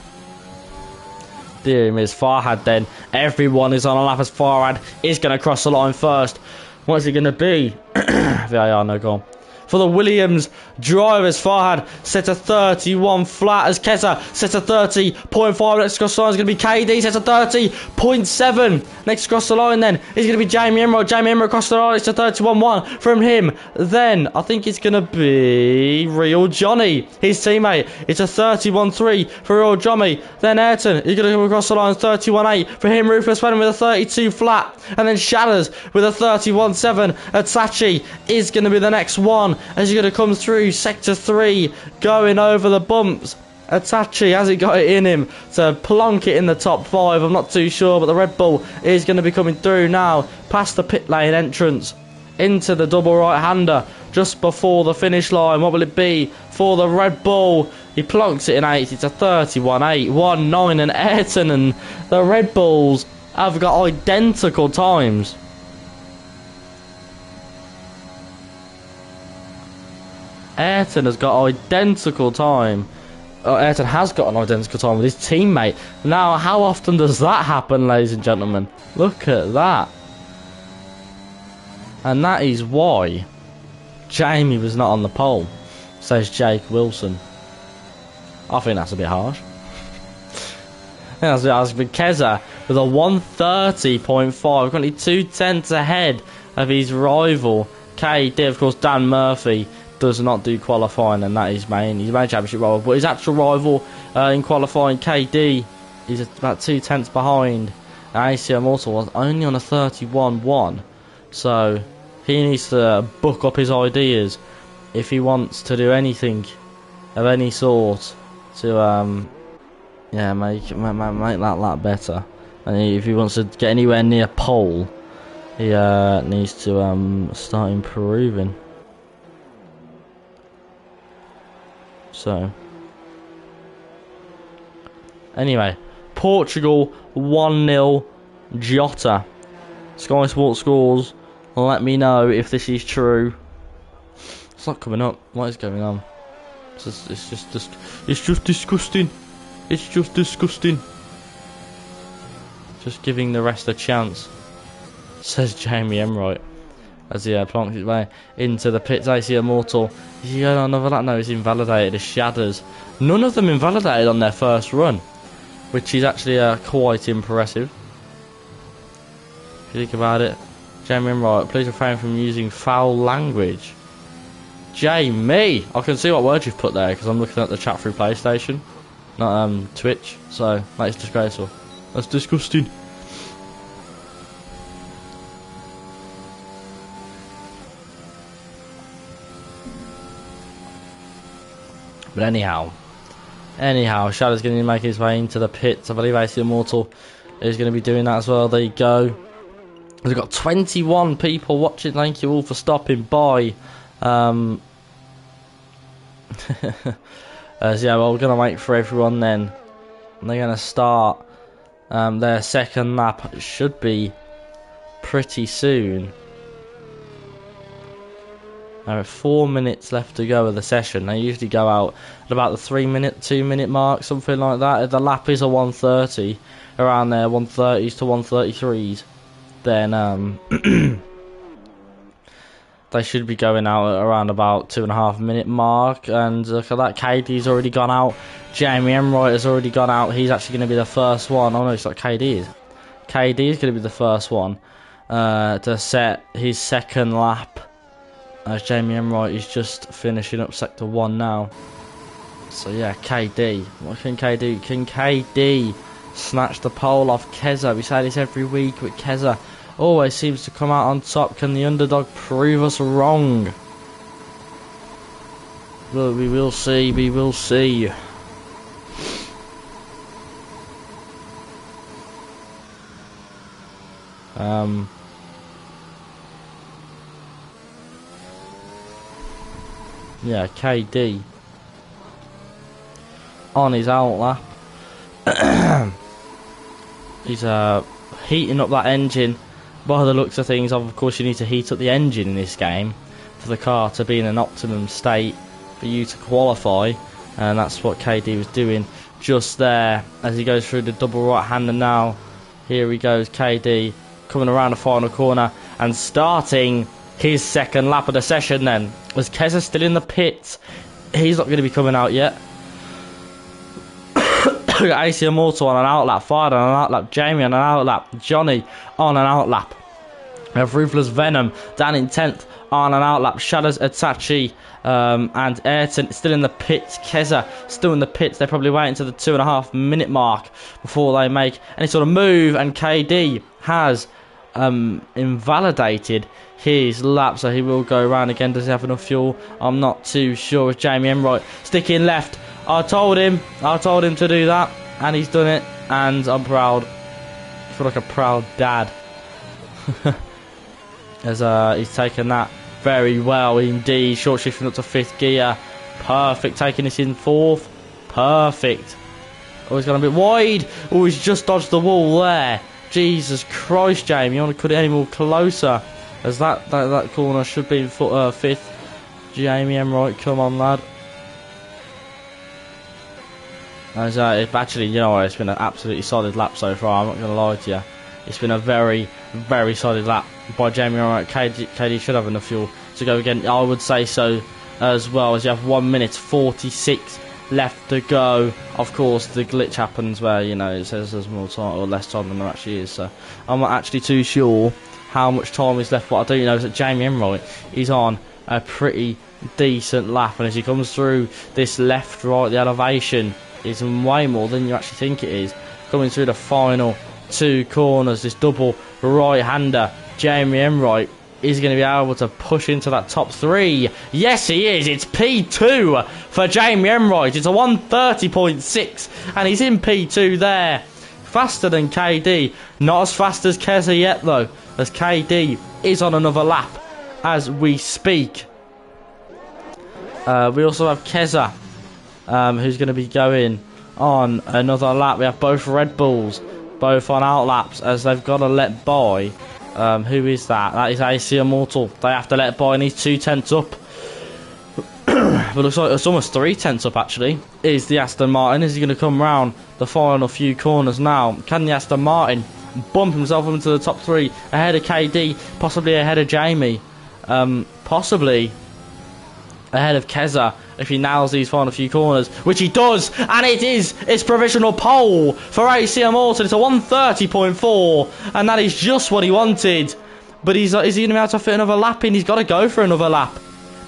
[SPEAKER 1] Deary me, it's Farhad then. Everyone is on a lap as Farhad is going to cross the line first. What is it going to be? VAR, no goal. For the Williams drivers, Farhad set a 31 flat as Keza sets a 30.5. Next across the line is going to be KD, sets a 30.7. Next across the line then is going to be Jamie Emerald. Jamie Emerald across the line, it's a 31.1 from him. Then I think it's going to be Real Johnny, his teammate. It's a 31.3 for Real Johnny. Then Ayrton is going to come across the line, 31.8 for him. Rufus Wenham with a 32 flat. And then Shatters with a 31.7. Atachi is going to be the next one, as you're going to come through sector 3, going over the bumps. Atachi, has he got it in him to plonk it in the top 5? I'm not too sure, but the Red Bull is going to be coming through now, past the pit lane entrance, into the double right-hander, just before the finish line. What will it be for the Red Bull? He plonks it in 8, it's a 31.8, 1.9, and Ayrton and the Red Bulls have got identical times. Ayrton has got identical time. Ayrton has got an identical time with his teammate. Now, how often does that happen, ladies and gentlemen? Look at that. And that is why Jamie was not on the pole, says Jake Wilson. I think that's a bit harsh. That's a bit harsh. But Keza with a 130.5, currently 2/10 ahead of his rival KD. Of course, Dan Murphy does not do qualifying, and that is his main championship rival. But his actual rival in qualifying, KD, is about 2/10 behind. And ACL Mortal was only on a 31.1, so he needs to book up his ideas if he wants to do anything of any sort to yeah, make that lap better. And if he wants to get anywhere near pole, he needs to start improving. So, anyway, Portugal 1-0, Jota. Sky Sports scores. Let me know if this is true. It's not coming up. What is going on? It's just disgusting. It's just disgusting. Just giving the rest a chance, says Jamie Emright, as he plonks his way into the pits. AC Immortal, is he going on another lap? No, he's invalidated as Shatters. None of them invalidated on their first run, which is actually quite impressive. If you think about it. Jamie Emright, please refrain from using foul language. Jamie! I can see what words you've put there, because I'm looking at the chat through PlayStation, not Twitch, so that is disgraceful. That's disgusting. But anyhow, Shadow's going to make his way into the pits. I believe AC Immortal is going to be doing that as well. There you go. We've got 21 people watching. Thank you all for stopping by. So yeah, well, we're going to wait for everyone then. They're going to start their second lap. It should be pretty soon. 4 minutes left to go of the session. They usually go out at about the 2 minute mark, something like that. If the lap is a 1:30, around there, 1:30s to 1:33s, then they should be going out at around about 2.5 minute mark. And look at that, KD's already gone out. Jamie Emright has already gone out. He's actually going to be the first one. Oh no, it's like KD is. KD is going to be the first one to set his second lap as Jamie Enright is just finishing up Sector 1 now. So yeah, KD. What can KD do? Can KD snatch the pole off Keza? We say this every week, but Keza always seems to come out on top. Can the underdog prove us wrong? Well, we will see, we will see. Yeah, KD on his outlap. He's heating up that engine. By the looks of things, of course, you need to heat up the engine in this game for the car to be in an optimum state for you to qualify, and that's what KD was doing just there as he goes through the double right-hander now. Here he goes, KD coming around the final corner and starting his second lap of the session then. Was Keza still in the pits? He's not going to be coming out yet. We got AC Immortal on an outlap, Fire on an outlap, Jamie on an outlap, Johnny on an outlap. We have Ruthless Venom down in 10th on an outlap, Shadows, Itachi and Ayrton still in the pits, Keza still in the pits. They're probably waiting to the 2.5 minute mark before they make any sort of move, and KD has invalidated his lap, so he will go around again. Does he have enough fuel? I'm not too sure. With Jamie Enright sticking left, I told him to do that, and he's done it, and I'm proud. I feel like a proud dad. As he's taken that very well indeed. Short shifting up to 5th gear. Perfect. Taking this in 4th. Perfect. Oh, he's gone a bit wide. Oh, he's just dodged the wall there. Jesus Christ, Jamie. You want to cut it any more closer? As that corner should be 5th. Jamie Enright, come on, lad. As actually, you know what, it's been an absolutely solid lap so far, I'm not going to lie to you. It's been a very, very solid lap by Jamie Enright. KD should have enough fuel to go again. I would say so as well, as you have 1 minute 46 left to go. Of course, the glitch happens where, you know, it says there's more time or less time than there actually is. So I'm not actually too sure how much time is left. What I do know is that Jamie Enright is on a pretty decent lap, and as he comes through this left, right, the elevation is way more than you actually think it is. Coming through the final 2 corners, this double right-hander, Jamie Enright is going to be able to push into that top 3. Yes, he is. It's P2 for Jamie Enright. It's a 130.6, and he's in P2 there. Faster than KD. Not as fast as Keza yet, though, as KD is on another lap as we speak. We also have Keza, who's going to be going on another lap. We have both Red Bulls, both on outlaps, as they've got to let by. Who is that? That is AC Immortal. They have to let by, and he's 2 tenths up. But looks like it's almost 3 tenths up, actually. Is the Aston Martin. Is he going to come round the final few corners now? Can the Aston Martin bump himself into the top 3 ahead of KD, possibly ahead of Jamie, possibly ahead of Keza if he nails these final few corners, which he does, and it's provisional pole for AC Immortal. It's a 130.4, and that is just what he wanted. But is he going to be able to fit another lap in? He's got to go for another lap,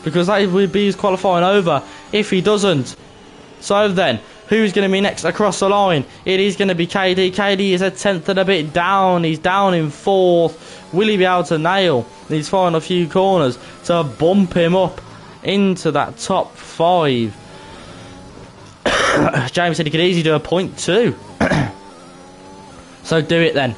[SPEAKER 1] because that would be his qualifying over if he doesn't. So then, who's going to be next across the line? It is going to be KD. KD is a 10th and a bit down. He's down in 4th. Will he be able to nail these final few corners to bump him up into that top 5? James said he could easily do a 0.2. So do it then.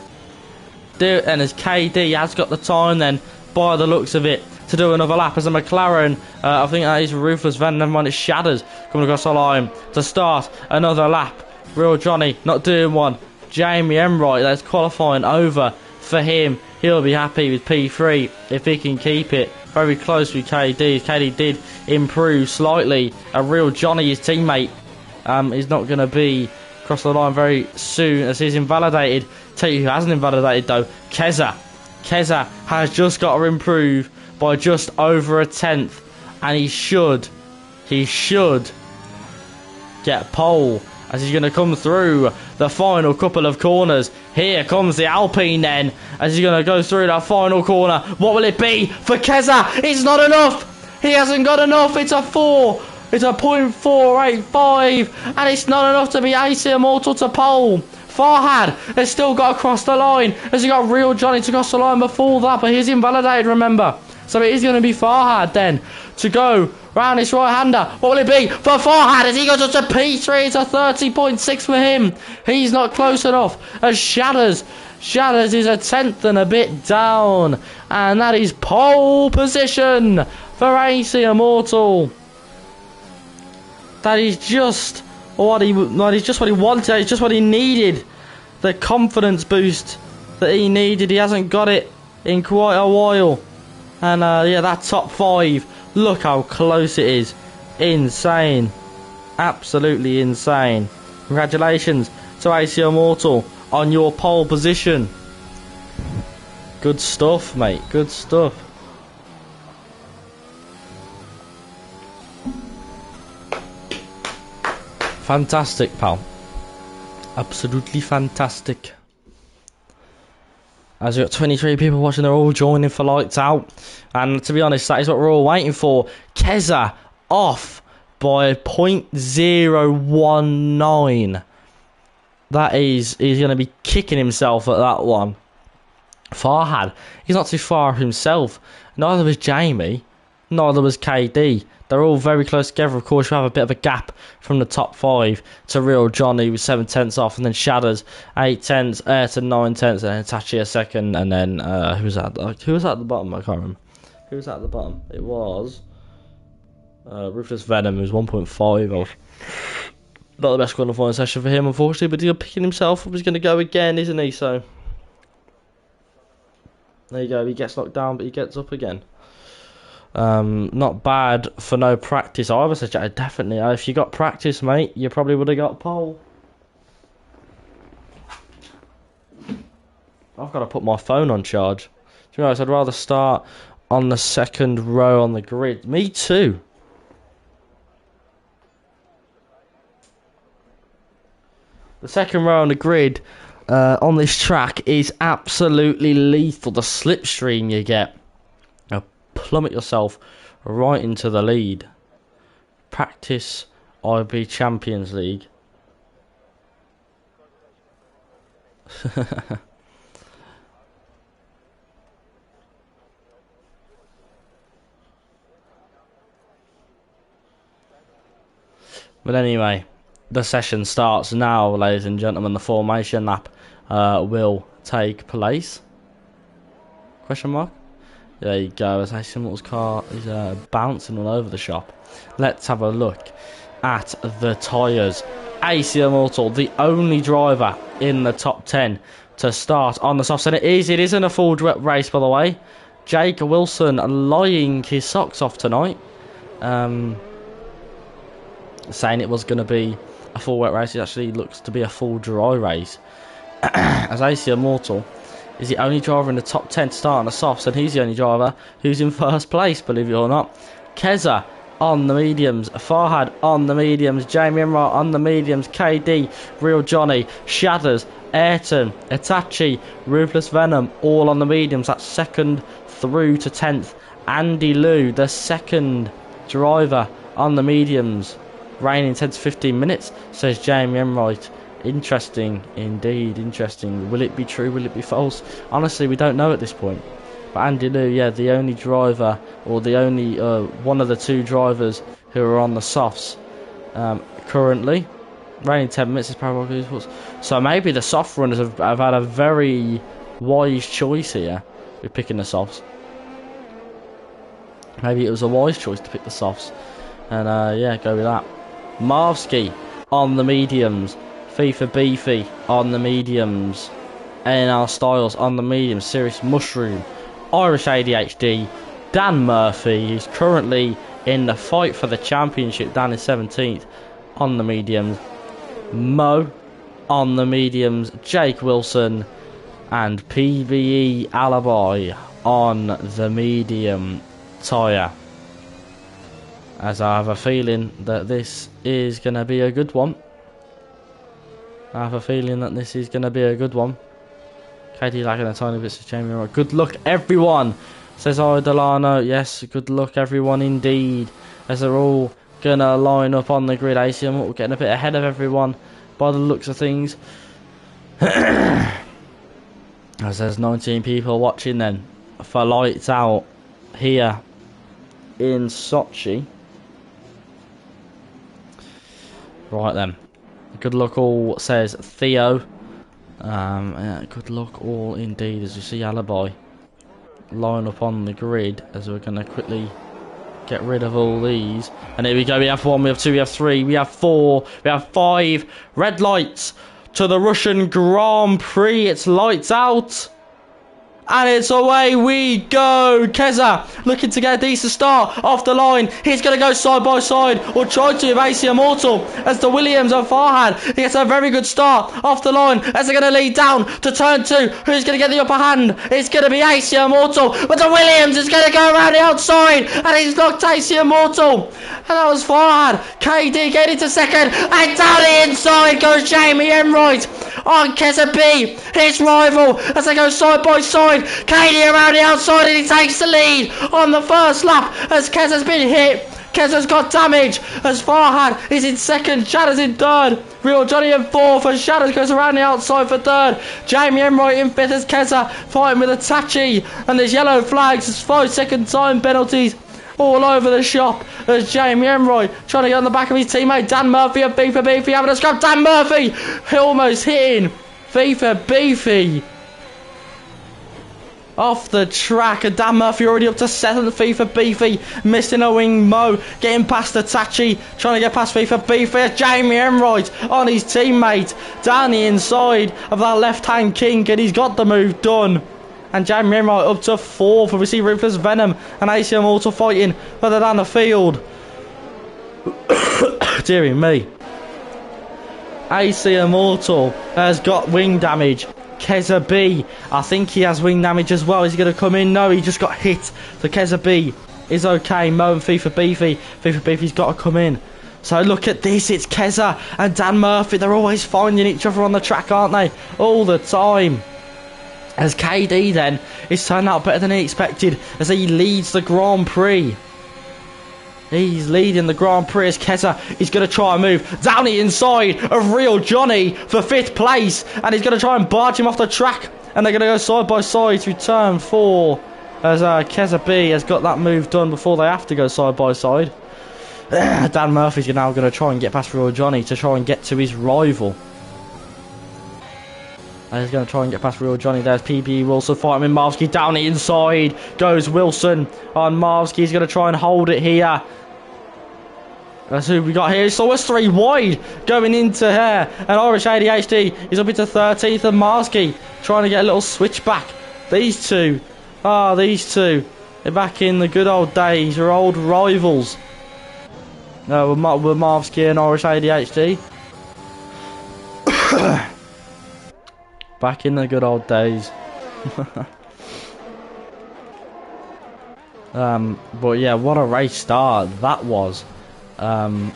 [SPEAKER 1] Do it then, as KD has got the time then, by the looks of it, to do another lap. As a McLaren, I think that is Ruthless Venom, never mind, it's Shadows coming across the line to start another lap. Real Johnny not doing one. Jamie Enright, that's qualifying over for him. He'll be happy with P3 if he can keep it. Very close with KD. KD did improve slightly. A Real Johnny, his teammate, is not going to be across the line very soon, as he's invalidated. Tell you who hasn't invalidated though, Keza. Keza has just got to improve by just over a 10th, and he should get pole, as he's going to come through the final couple of corners. Here comes the Alpine then, as he's going to go through that final corner. What will it be for Keza? It's not enough. He hasn't got enough. It's a 4. It's a .485, and it's not enough to be AC Immortal to pole. Farhad has still got to cross the line. Has he got Real Johnny to cross the line before that? But he's invalidated, remember. So it is going to be Farhad then to go round this right-hander. What will it be for Farhad? Has he got up to P3? It's a 30.6 for him. He's not close enough. As Shatters is a 10th and a bit down. And that is pole position for AC Immortal. That is just what he wanted. It's just what he needed. The confidence boost that he needed. He hasn't got it in quite a while. And yeah, that top 5. Look how close it is. Insane. Absolutely insane. Congratulations to AC Immortal on your pole position. Good stuff, mate. Good stuff. Fantastic, pal. Absolutely fantastic. As we've got 23 people watching, they're all joining for Lights Out. And to be honest, that is what we're all waiting for. Keza off by .019. That is, he's going to be kicking himself at that one. Farhad, he's not too far himself. Neither was Jamie. Neither was KD. They're all very close together. Of course, you have a bit of a gap from the top 5 to Real Johnny with 7 tenths off, and then Shatters 8 tenths, Ayrton 9 tenths, and then Hitachi a second, and then who was that? Who was at the bottom? I can't remember. Who was at the bottom? It was Ruthless Venom, who's 1.5 off. Not the best qualifying session for him, unfortunately, but he's picking himself up. He's going to go again, isn't he? So there you go. He gets knocked down, but he gets up again. Not bad for no practice. I would suggest definitely. If you got practice, mate, you probably would have got pole. I've got to put my phone on charge. Do you know, I'd rather start on the second row on the grid. Me too. The second row on the grid on this track is absolutely lethal. The slipstream you get. Plummet yourself right into the lead. Practice IB Champions League. But anyway, the session starts now, ladies and gentlemen. The formation lap will take place. Question mark? There you go, as AC Immortal's car is bouncing all over the shop. Let's have a look at the tyres. AC Immortal, the only driver in the top 10 to start on the softs. And it isn't a full race, by the way. Jake Wilson lying his socks off tonight. Saying it was going to be a full wet race. It actually looks to be a full dry race. As AC Immortal is the only driver in the top 10 to start on the softs, and he's the only driver who's in first place, believe it or not. Keza on the mediums, Farhad on the mediums, Jamie Enright on the mediums, KD, Real Johnny, Shatters, Ayrton, Itachi, Ruthless Venom, all on the mediums. That's second through to 10th. Andy Liu, the second driver on the mediums, reigning 10 to 15 minutes, says Jamie Enright. Interesting, indeed, interesting. Will it be true? Will it be false? Honestly, we don't know at this point. But Andy Liu, yeah, the only driver, or the only one of the 2 drivers who are on the softs currently. Reigning 10 minutes is probably. So maybe the soft runners have had a very wise choice here with picking the softs. Maybe it was a wise choice to pick the softs. And yeah, go with that. Marvsky on the mediums. FIFA Beefy on the mediums. NR Styles on the mediums. Serious Mushroom. Irish ADHD. Dan Murphy, who's currently in the fight for the championship. Dan is 17th on the mediums. Mo on the mediums. Jake Wilson. And PBE Alibi on the medium tyre. As I have a feeling that this is going to be a good one. KD lagging a tiny bit to Jamie Enright. Good luck, everyone, says Delano. Yes, good luck everyone indeed. As they're all gonna line up on the grid. AC Immortal getting a bit ahead of everyone by the looks of things. As there's 19 people watching then for Lights Out here in Sochi. Right then. Good luck all, says Theo. Yeah, good luck all indeed, as you see Alibi line up on the grid, as we're going to quickly get rid of all these. And here we go, we have 1, we have 2, we have 3, we have 4, we have 5 red lights to the Russian Grand Prix. It's Lights Out. And it's away we go. Keza looking to get a decent start off the line. He's going to go side by side, or try to, with AC Immortal, as the Williams and Farhad. He gets a very good start off the line as they're going to lead down to turn 2. Who's going to get the upper hand? It's going to be AC Immortal, but the Williams is going to go around the outside, and he's knocked AC Immortal. And that was Farhad. KD getting into second, and down the inside goes Jamie Enright on Keza B, his rival, as they go side by side. KD around the outside, and he takes the lead on the first lap as Keza's been hit. Keza's got damage as Farhad is in second, Shadows in third, Real Johnny in fourth, and Shadows goes around the outside for third. Jamie Enright in fifth as Keza fighting with Itachi, and there's yellow flags, there's 5-second time penalties all over the shop as Jamie Enright trying to get on the back of his teammate Dan Murphy of FIFA Beefy having a scrap. Dan Murphy almost hitting FIFA Beefy off the track, and Dan Murphy already up to 7th. FIFA Beefy missing a wing. Mo getting past Itachi, trying to get past FIFA Beefy. Jamie Enright on his teammate down the inside of that left hand king, and he's got the move done. And Jamie Enright up to 4th. We see Ruthless Venom and AC Immortal fighting further down the field. Dearie me. AC Immortal has got wing damage. Keza B, I think he has wing damage as well. Is he going to come in? No, he just got hit. So Keza B is okay. Mo and FIFA Beefy. FIFA Beefy's got to come in. So look at this. It's Keza and Dan Murphy. They're always finding each other on the track, aren't they? All the time. As KD then is turned out better than he expected as he leads the Grand Prix. He's leading the Grand Prix as Keza is going to try and move down the inside of Real Johnny for 5th place. And he's going to try and barge him off the track. And they're going to go side by side through turn 4. As Keza B has got that move done before they have to go side by side. Dan Murphy's now going to try and get past Real Johnny to try and get to his rival. And he's going to try and get past Real Johnny. There's PB Wilson fighting with Marvsky down the inside. Goes Wilson on Marvsky. He's going to try and hold it here. That's who we got here. So it's 3 wide going into here. And Irish ADHD is up into 13th. And Marvsky trying to get a little switch back. These two. These two. They're back in the good old days. They're old rivals. No, with Marvsky and Irish ADHD. Back in the good old days. But yeah, what a race start that was. I'll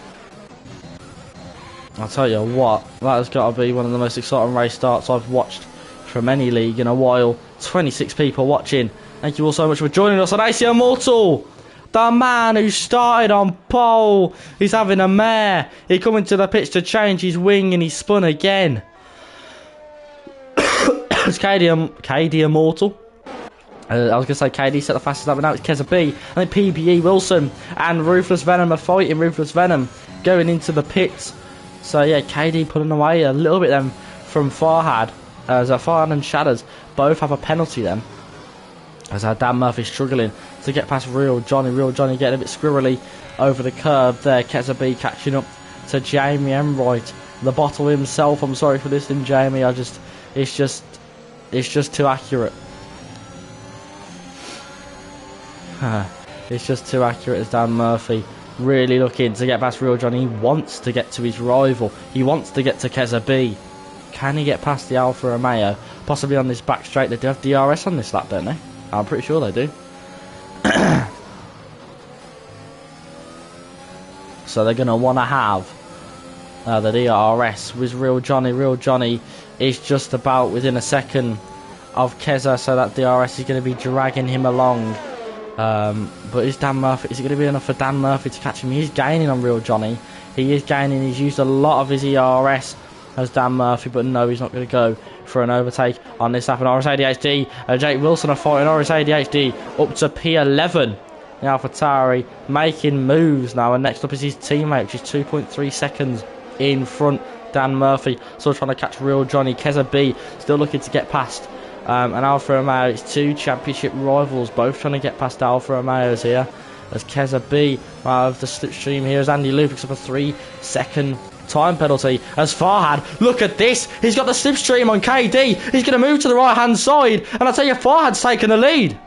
[SPEAKER 1] tell you what, that has got to be one of the most exciting race starts I've watched from any league in a while. 26 people watching. Thank you all so much for joining us on AC Immortal. The man who started on pole. He's having a mare. He coming to the pitch to change his wing and he spun again. It's KD Immortal. I was going to say KD set the fastest lap, but now it's Keza B. And then PBE Wilson and Ruthless Venom are fighting. Ruthless Venom going into the pits. So yeah, KD pulling away a little bit then from Farhad. As Farhad and Shadows both have a penalty then. As Dan Murphy struggling to get past Real Johnny. Real Johnny getting a bit squirrely over the curb there. Keza B catching up to Jamie Enright. The bottle himself. I'm sorry for listening, Jamie. It's just too accurate. It's just too accurate as Dan Murphy really looking to get past Real Johnny. He wants to get to his rival. He wants to get to Keza B. Can he get past the Alfa Romeo? Possibly on this back straight. They do have DRS on this lap, don't they? I'm pretty sure they do. So they're going to want to have the DRS with Real Johnny. Real Johnny is just about within a second of Keza, so that DRS is going to be dragging him along But is Dan Murphy, is it going to be enough for Dan Murphy to catch him? He's gaining on Real Johnny. He is gaining. He's used a lot of his ERS as Dan Murphy, but no, he's not going to go for an overtake on this lap. And Oris ADHD, Jake Wilson are fighting Oris ADHD up to P11. The AlphaTauri making moves now, and next up is his teammate, which is 2.3 seconds in front. Dan Murphy still trying to catch Real Johnny. Keza B still looking to get past. And Alfa Romeo, it's two championship rivals, both trying to get past Alfa Romeos here. As Keza B out of the slipstream here, as Andy Liu picks up a 3-second time penalty. As Farhad, look at this, he's got the slipstream on KD. He's going to move to the right hand side, and I tell you, Farhad's taken the lead.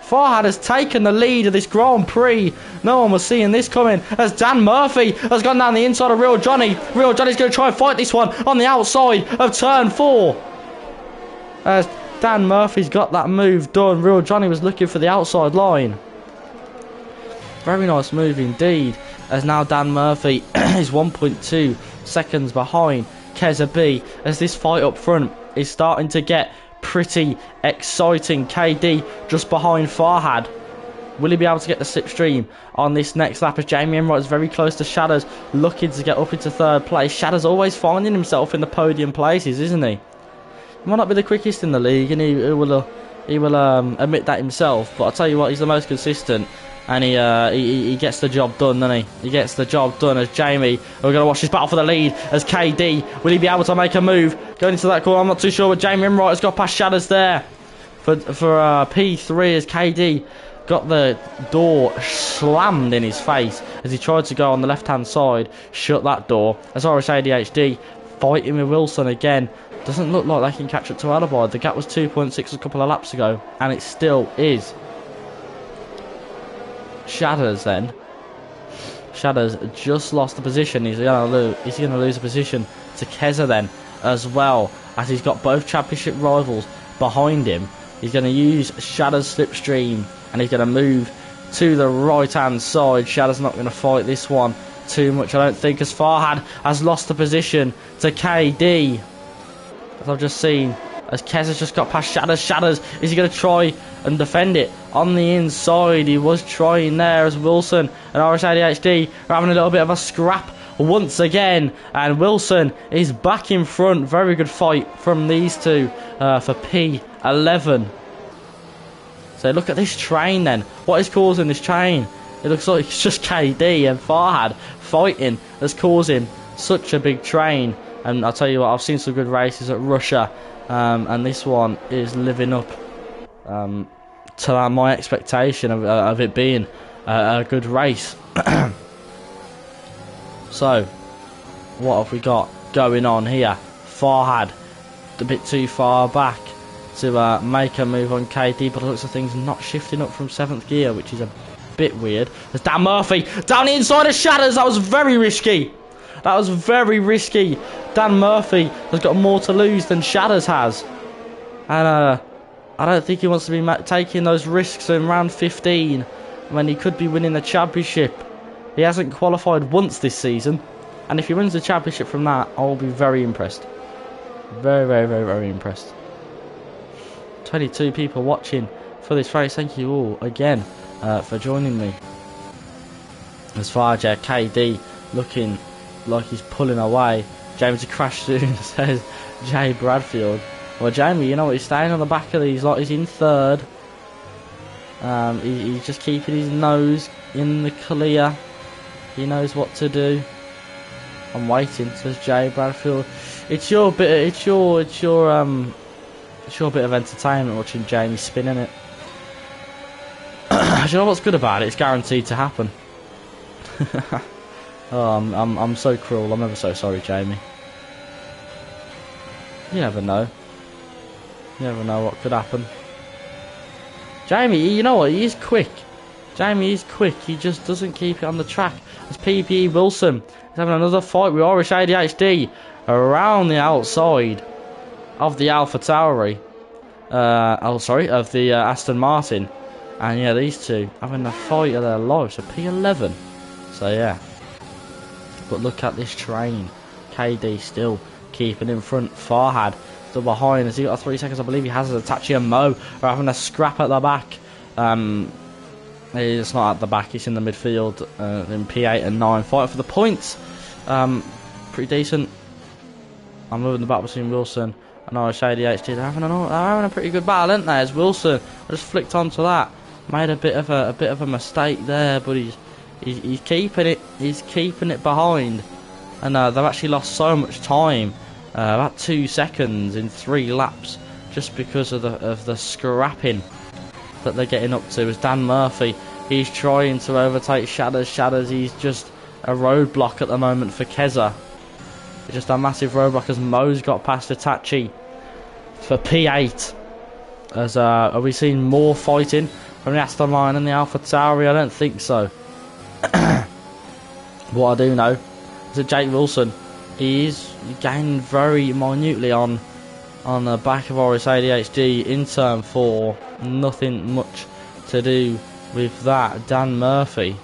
[SPEAKER 1] Farhad has taken the lead of this Grand Prix. No one was seeing this coming. As Dan Murphy has gone down the inside of Real Johnny. Real Johnny's going to try and fight this one on the outside of turn 4. As Dan Murphy's got that move done. Real Johnny was looking for the outside line. Very nice move indeed. As now Dan Murphy is 1.2 seconds behind Keza B. As this fight up front is starting to get pretty exciting. KD just behind Farhad. Will he be able to get the slipstream on this next lap? As Jamie Enright is very close to Shadows, looking to get up into third place. Shadows always finding himself in the podium places, isn't he? He might not be the quickest in the league, and he will admit that himself. But I'll tell you what, he's the most consistent, and he gets the job done, doesn't he? He gets the job done. As Jamie, we're going to watch this battle for the lead. As KD, will he be able to make a move going into that corner? I'm not too sure, but Jamie Enright has got past Shadows there for P3 as KD got the door slammed in his face as he tried to go on the left hand side, shut that door. As Oris ADHD fighting with Wilson again. Doesn't look like they can catch up to Alibi. The gap was 2.6 a couple of laps ago, and it still is. Shadows then. Shadows just lost the position. He's going to lose the position to Keza then as well, as he's got both championship rivals behind him. He's going to use Shadows slipstream, and he's going to move to the right hand side. Shadows not going to fight this one too much, I don't think, as Farhad has lost the position to KD. As I've just seen, as Keza's just got past Shadows. Shadows, is he going to try and defend it on the inside? He was trying there, as Wilson and Oris ADHD are having a little bit of a scrap once again, and Wilson is back in front. Very good fight from these two for P11. So look at this train then. What is causing this train? It looks like it's just KD and Farhad fighting that's causing such a big train. And I'll tell you what, I've seen some good races at Russia, and this one is living up to my expectation of it being a good race. So, what have we got going on here? Farhad, a bit too far back to make a move on KD, but it looks like things not shifting up from 7th gear, which is a bit weird. There's Dan Murphy down the inside of Shadows. That was very risky. That was very risky. Dan Murphy has got more to lose than Shadows has. And I don't think he wants to be taking those risks in round 15 when he could be winning the championship. He hasn't qualified once this season. And if he wins the championship from that, I'll be very impressed. Very, very, very, very impressed. 22 people watching for this race. Thank you all again for joining me. As far as KD looking like he's pulling away. James to crash soon, says Jay Bradfield. Well, Jamie, you know what? He's staying on the back of these lot. He's in third. He's just keeping his nose in the clear. He knows what to do. I'm waiting, says Jay Bradfield. It's your bit of entertainment watching Jamie spinning it. Do you know what's good about it? It's guaranteed to happen. Oh, I'm so cruel. I'm ever so sorry, Jamie. You never know. You never know what could happen. Jamie, you know what? He is quick. Jamie is quick. He just doesn't keep it on the track. As PPE Wilson is having another fight with Irish ADHD around the outside of the AlphaTauri. Of the Aston Martin. And yeah, these two having the fight of their lives. So P11. So yeah. But look at this train. KD still keeping in front. Farhad still behind. Has he got 3 seconds? I believe he has. Itachi and Mo are having a scrap at the back It's not at the back, it's in the midfield. In P8 and 9 fight for the points. Pretty decent. I'm moving the battle between Wilson and Irish ADHD. They're having a pretty good battle, aren't they? As Wilson, I just flicked onto that, made a bit of a mistake there, but he's keeping it. He's keeping it behind, and they've actually lost so much time, about 2 seconds in 3 laps, just because of the scrapping that they're getting up to. As Dan Murphy, he's trying to overtake Shatters. Shatters, he's just a roadblock at the moment for Keza. It's just a massive roadblock as Mo's got past Itachi for P8. As are we seeing more fighting from the Aston Martin and the Alpha Tauri? I don't think so. What I do know is that Jake Wilson, he's gaining very minutely on the back of Oris ADHD in turn 4. Nothing much to do with that. Dan Murphy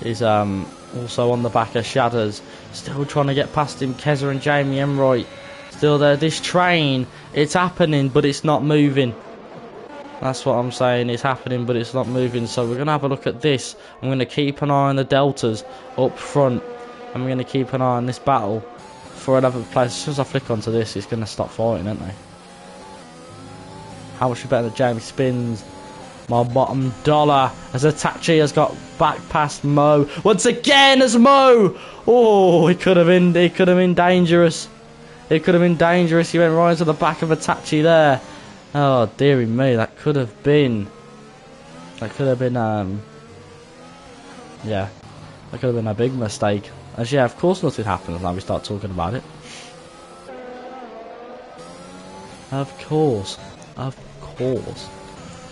[SPEAKER 1] is also on the back of Shatters, still trying to get past him. Keza and Jamie Emroy still there. This train, it's happening, but it's not moving. That's what I'm saying. It's happening, but it's not moving. So we're going to have a look at this. I'm going to keep an eye on the Deltas up front, and we're going to keep an eye on this battle for another place. As soon as I flick onto this, it's going to stop fighting, isn't it? How much better than Jamie spins? My bottom dollar as Itachi has got back past Mo once again. As Mo, oh, it could have been dangerous. It could have been dangerous. He went right to the back of Itachi there. Oh dearie me, that could have been. Yeah, that could have been a big mistake. As yeah, of course nothing happens now we start talking about it. Of course.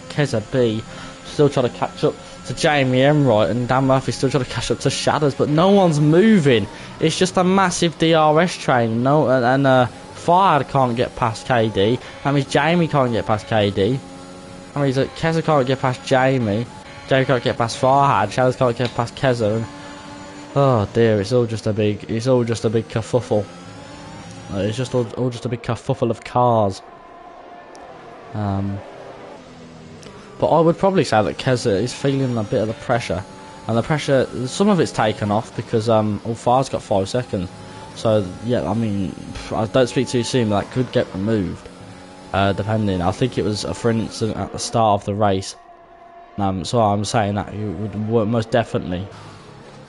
[SPEAKER 1] Keza B still trying to catch up to Jamie Emroy, and Dan Murphy still trying to catch up to Shatters, but no one's moving. It's just a massive DRS train. Farhad can't get past KD. That means Jamie can't get past KD. That means that Keza can't get past Jamie. Jamie can't get past Farhad. Shatters can't get past Keza. And, oh dear, it's all just a big kerfuffle. It's just all just a big kerfuffle of cars. But I would probably say that Keza is feeling a bit of the pressure, and the pressure, some of it's taken off because Ulfar's got 5 seconds. So yeah, I mean, I don't speak too soon, but that could get removed, depending. I think it was for instance at the start of the race. So I'm saying that you would most definitely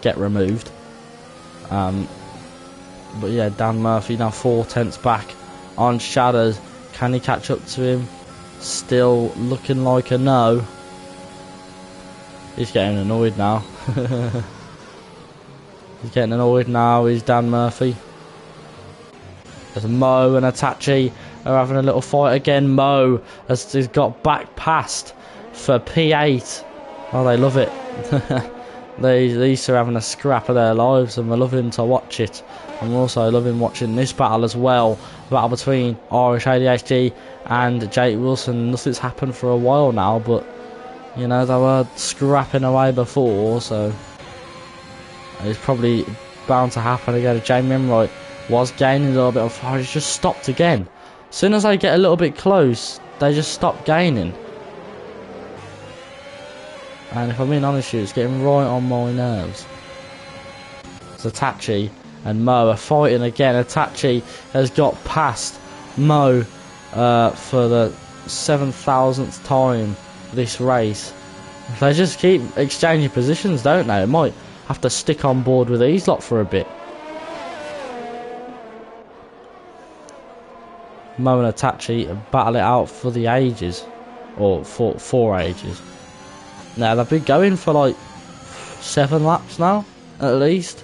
[SPEAKER 1] get removed. But yeah, Dan Murphy now 4/10 back on Shatters. Can he catch up to him? Still looking like a no. He's getting annoyed now. He's getting annoyed now, is Dan Murphy. There's Mo and Itachi are having a little fight again. Mo has got back past for P8. Oh, they love it. These are having a scrap of their lives, and we're loving to watch it. And we're also loving watching this battle as well. Battle between Irish ADHD and Jake Wilson. Nothing's happened for a while now, but you know, they were scrapping away before, so it's probably bound to happen again. Jamie Emroy was gaining a little bit of fire. He's just stopped again. As soon as they get a little bit close, they just stop gaining. And if I'm being honest with you, it's getting right on my nerves. So Itachi and Mo are fighting again. Itachi has got past Mo for the 7,000th time this race. They just keep exchanging positions, don't they? It might have to stick on board with these lot for a bit. Mo and Itachi battle it out for the ages, or for ages. Now they've been going for like 7 laps now, at least.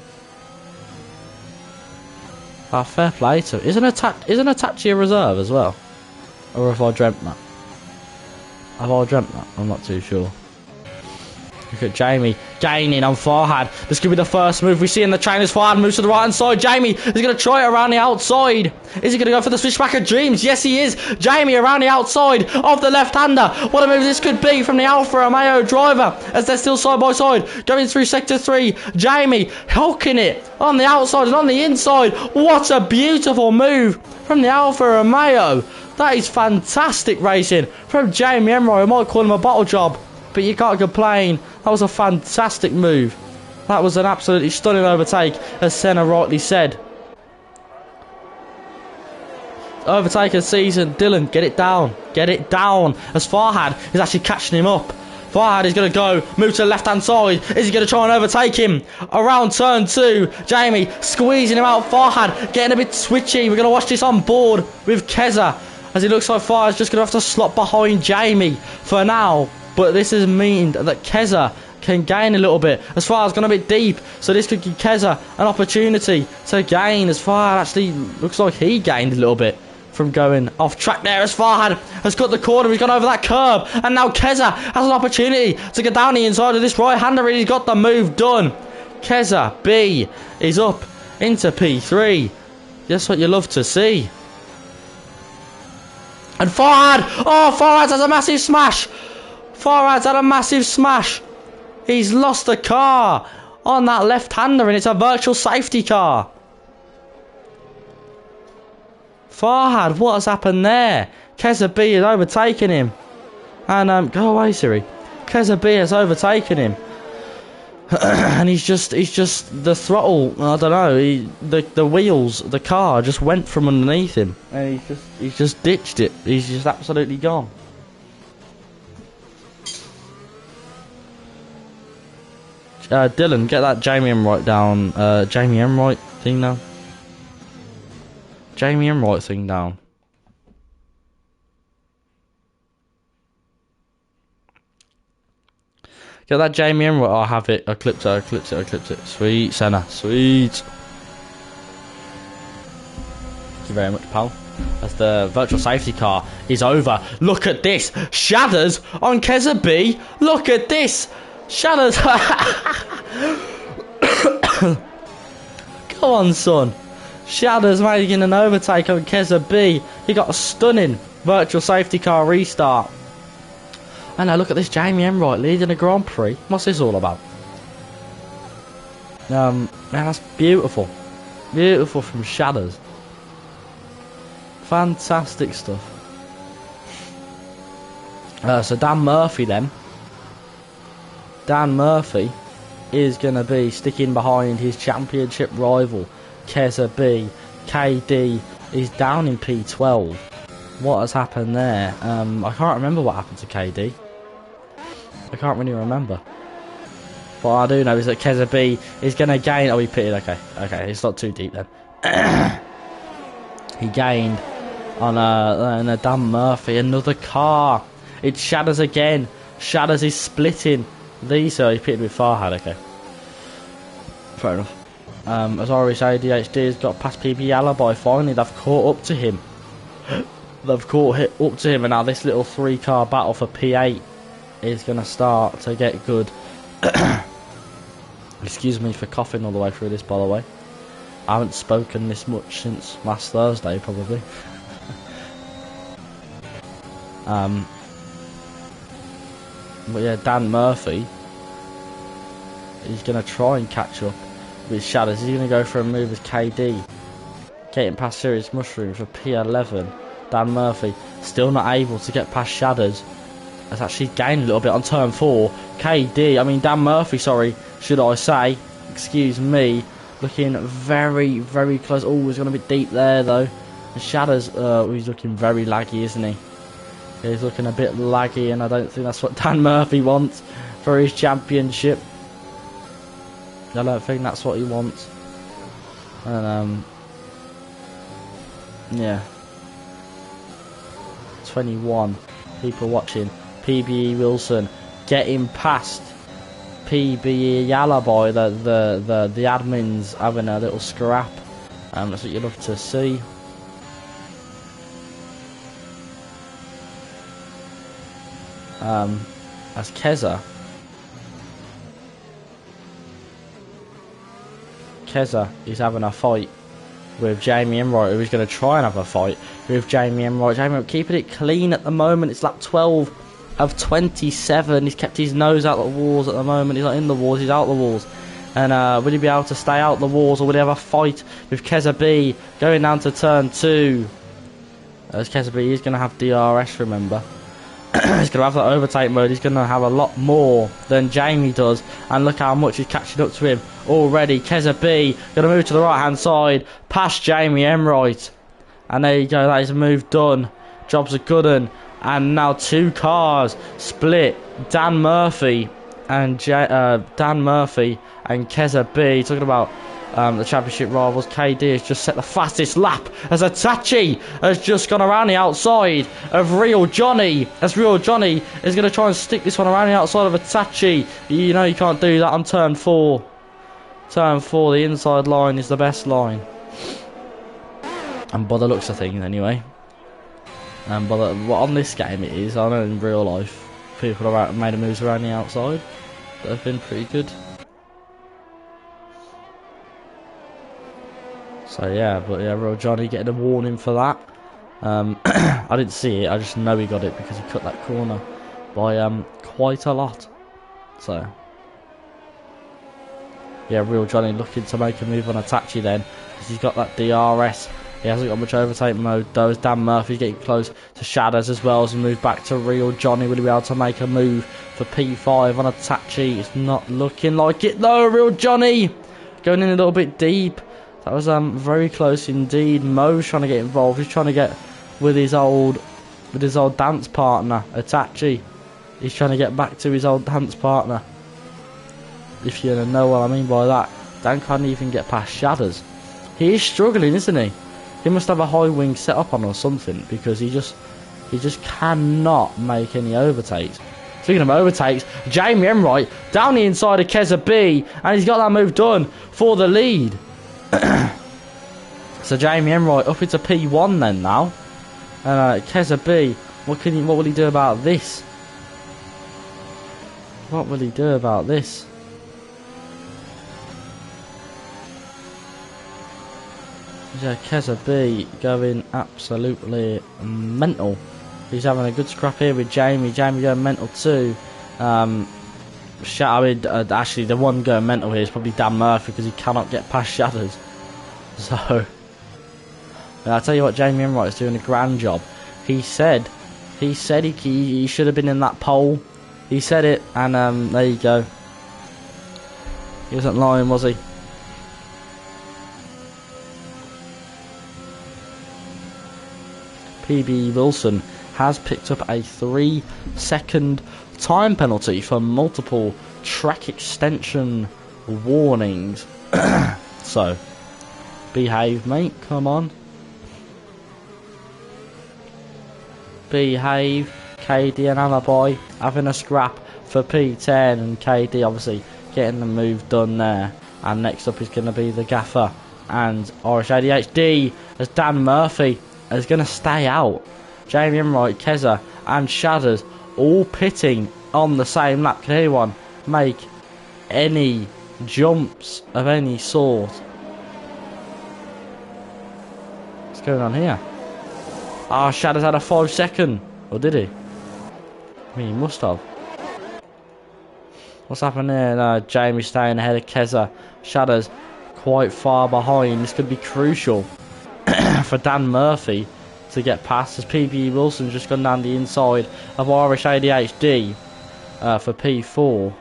[SPEAKER 1] Fair play to it. Isn't Itachi a reserve as well? Or have I dreamt that? Have I dreamt that? I'm not too sure. Look at Jamie gaining on Farhad. This could be the first move we see in the train as Farhad moves to the right hand side. Jamie is going to try it around the outside. Is he going to go for the switchback of dreams? Yes, he is. Jamie around the outside of the left-hander. What a move this could be from the Alfa Romeo driver as they're still side by side. Going through sector 3. Jamie hooking it on the outside and on the inside. What a beautiful move from the Alfa Romeo. That is fantastic racing from Jamie Emroy. I might call him a bottle job, but you can't complain. That was a fantastic move. That was an absolutely stunning overtake, as Senna rightly said. Overtaker season, Dylan, get it down. Get it down. As Farhad is actually catching him up. Farhad is going to go, move to the left-hand side. Is he going to try and overtake him? Around turn 2, Jamie squeezing him out. Farhad getting a bit twitchy. We're going to watch this on board with Keza, as it looks like Farhad's just going to have to slot behind Jamie for now. But this is mean that Keza can gain a little bit. As far as gone a bit deep, so this could give Keza an opportunity to gain. As Farhad actually looks like he gained a little bit from going off track there, as Farhad has cut the corner. He's gone over that curb, and now Keza has an opportunity to get down the inside of this right-hander, and he's got the move done. Keza B is up into P3. That's what you love to see. And Farhad, oh, Farhad has a massive smash. Farhad's had a massive smash. He's lost the car on that left-hander, and it's a virtual safety car. Farhad, what has happened there? Keza B has overtaken him. And, go away, Siri. Keza B has overtaken him. And he's just the throttle, I don't know, the wheels, the car just went from underneath him. And he's just ditched it. He's just absolutely gone. Dylan, get that Jamie Emroy down. Jamie Emroy thing now. Jamie Emroy thing down. Get that Jamie Emroy. I'll have it. I clipped it. Sweet, Senna. Sweet. Thank you very much, pal. As the virtual safety car is over. Look at this. Shadders on Keza B. Look at this. Shadders. Go on, son. Shadders making an overtake on Keza B. He got a stunning virtual safety car restart. And now look at this Jamie Emroy leading a Grand Prix. What's this all about? Man, that's beautiful. Beautiful from Shadders. Fantastic stuff. So Dan Murphy then. Dan Murphy is going to be sticking behind his championship rival, Keza B. KD is down in P12. What has happened there? I can't remember what happened to KD. I can't really remember. What I do know is that Keza B is going to gain... Oh, he pitted. Okay, it's not too deep then. He gained on a Dan Murphy. Another car. It Shadders again. Shadders is splitting these. So he pitted with Farhad. Okay. Fair enough. As I already say, DHD has got past PB Alibi. Finally, they've caught up to him. They've caught up to him, and now this little 3-car battle for P8 is going to start to get good. Excuse me for coughing all the way through this, by the way. I haven't spoken this much since last Thursday, probably. But yeah, Dan Murphy, he's going to try and catch up with Shadders. He's going to go for a move with KD, getting past Serious Mushroom for P11. Dan Murphy still not able to get past Shadders. Has actually gained a little bit on turn 4. Dan Murphy, sorry, should I say. Excuse me. Looking very, very close. Oh, he's going to be deep there, though. And Shadders, he's looking very laggy, isn't he? He's looking a bit laggy, and I don't think that's what Dan Murphy wants for his championship. I don't think that's what he wants. And, yeah. 21 people watching. PBE Wilson getting past PBE Alibi. The admins having a little scrap. That's what you love to see. As Keza is having a fight with Jamie Emroy, who's going to try and have a fight with Jamie Emroy. Jamie keeping it clean at the moment. It's lap 12 of 27. He's kept his nose out the walls at the moment. He's not in the walls, he's out the walls. And will he be able to stay out the walls, or will he have a fight with Keza B going down to turn 2? As Keza B, he's going to have DRS, remember. He's going to have that overtake mode. He's going to have a lot more than Jamie does. And look how much he's catching up to him already. Keza B going to move to the right hand side, past Jamie Enright. And there you go, that is a move done. Job's a good one. And now two cars split. Dan Murphy and Keza B. Talking about the championship rivals. KD has just set the fastest lap as Itachi has just gone around the outside of Real Johnny. As Real Johnny is going to try and stick this one around the outside of Itachi. You know you can't do that on turn 4. Turn 4, the inside line is the best line. And by the looks of things anyway. And by what on this game it is, I know in real life people have made moves around the outside that have been pretty good. So yeah, but yeah, Real Johnny getting a warning for that. I didn't see it, I just know he got it because he cut that corner by quite a lot. So yeah, Real Johnny looking to make a move on Itachi then, because he's got that DRS. He hasn't got much overtake mode though, as Dan Murphy's getting close to Shadows as well as he moves back to Real Johnny. Will he be able to make a move for P5 on Itachi? It's not looking like it though. Real Johnny going in a little bit deep. That was very close indeed. Mo's trying to get involved. He's trying to get with his old dance partner, Itachi. He's trying to get back to his old dance partner. If you know what I mean by that. Dan can't even get past Shadows. He is struggling, isn't he? He must have a high wing set up on or something, because he just cannot make any overtakes. Speaking of overtakes, Jamie Enright down the inside of Keza B, and he's got that move done for the lead. So Jamie Enright up into P1 then now, and Keza B, what will he do about this? What will he do about this? Yeah, Keza B going absolutely mental. He's having a good scrap here with Jamie. Jamie going mental too. Actually, the one going mental here is probably Dan Murphy because he cannot get past Shadows. So, I'll tell you what, Jamie Enright is doing a grand job. He said he should have been in that pole. He said it, and there you go. He wasn't lying, was he? PB Wilson has picked up a 3-second time penalty for multiple track extension warnings. So, behave, mate. Come on. Behave. KD and Alibi having a scrap for P10, and KD obviously getting the move done there. And next up is going to be the Gaffer and Irish ADHD as Dan Murphy is going to stay out. Jamie Enright, Keza and Shadows all pitting on the same lap. Can anyone make any jumps of any sort? What's going on here? Ah, Shadows had a 5-second. Or did he? I mean, he must have. What's happened here? No, Jamie staying ahead of Keza. Shadows quite far behind. This could be crucial for Dan Murphy to get past, as PB Wilson's just gone down the inside of Irish ADHD for P4.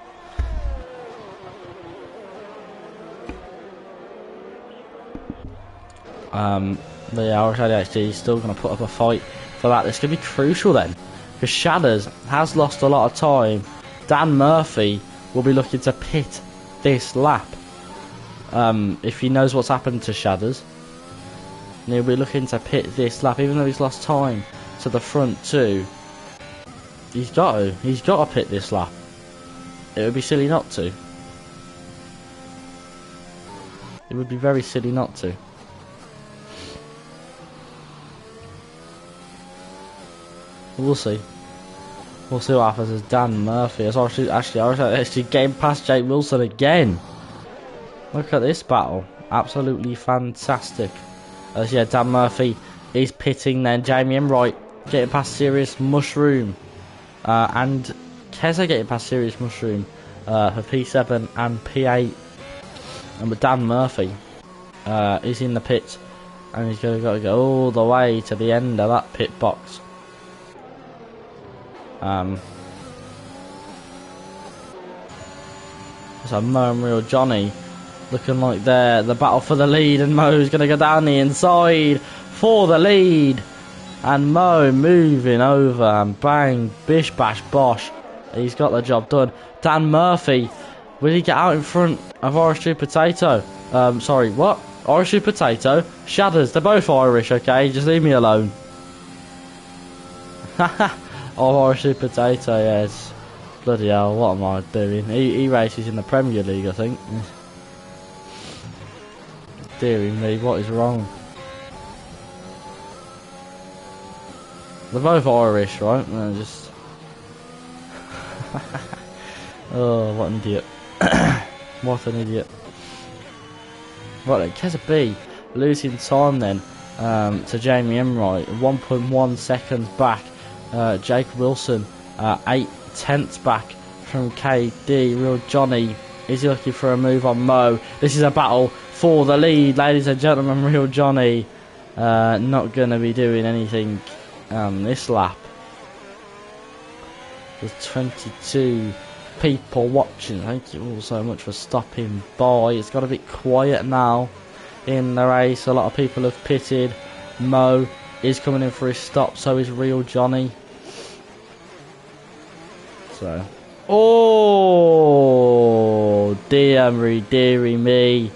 [SPEAKER 1] The Irish ADHD is still going to put up a fight for that. This could be crucial then, because Shadows has lost a lot of time. Dan Murphy will be looking to pit this lap. If he knows what's happened to Shadows, and he'll be looking to pit this lap, even though he's lost time to the front too. He's got to pit this lap. It would be silly not to. It would be very silly not to. We'll see. We'll see what happens as Dan Murphy. As actually getting past Jake Wilson again. Look at this battle. Absolutely fantastic. As yeah, Dan Murphy is pitting then. Jamie Enright getting past Serious Mushroom. And Keza getting past Serious Mushroom for P7 and P8. And with Dan Murphy is in the pits And he's got to go all the way to the end of that pit box. So Mo and Real Johnny looking like they're the battle for the lead, and Mo's going to go down the inside for the lead. And Mo moving over, and bang, bish bash bosh. He's got the job done. Dan Murphy, will he get out in front of Irish Sweet Potato? Sorry, what? Irish Sweet Potato? Shadders, they're both Irish, okay? Just leave me alone. Haha. Oh, Irish Sweet Potato, yes. Bloody hell, what am I doing? He races in the Premier League, I think. Dearie me, what is wrong? They're both Irish, right? They're just... oh, what an idiot. What an idiot. Right then, Keza B losing time then to Jamie Enright. 1.1 seconds back. Jake Wilson 8/10 back from KD. Real Johnny, is he looking for a move on Mo? This is a battle for the lead, ladies and gentlemen. Real Johnny not going to be doing anything this lap. There's 22 people watching. Thank you all so much for stopping by. It's got a bit quiet now in the race. A lot of people have pitted. Mo is coming in for his stop, so is Real Johnny. So, oh dearie me,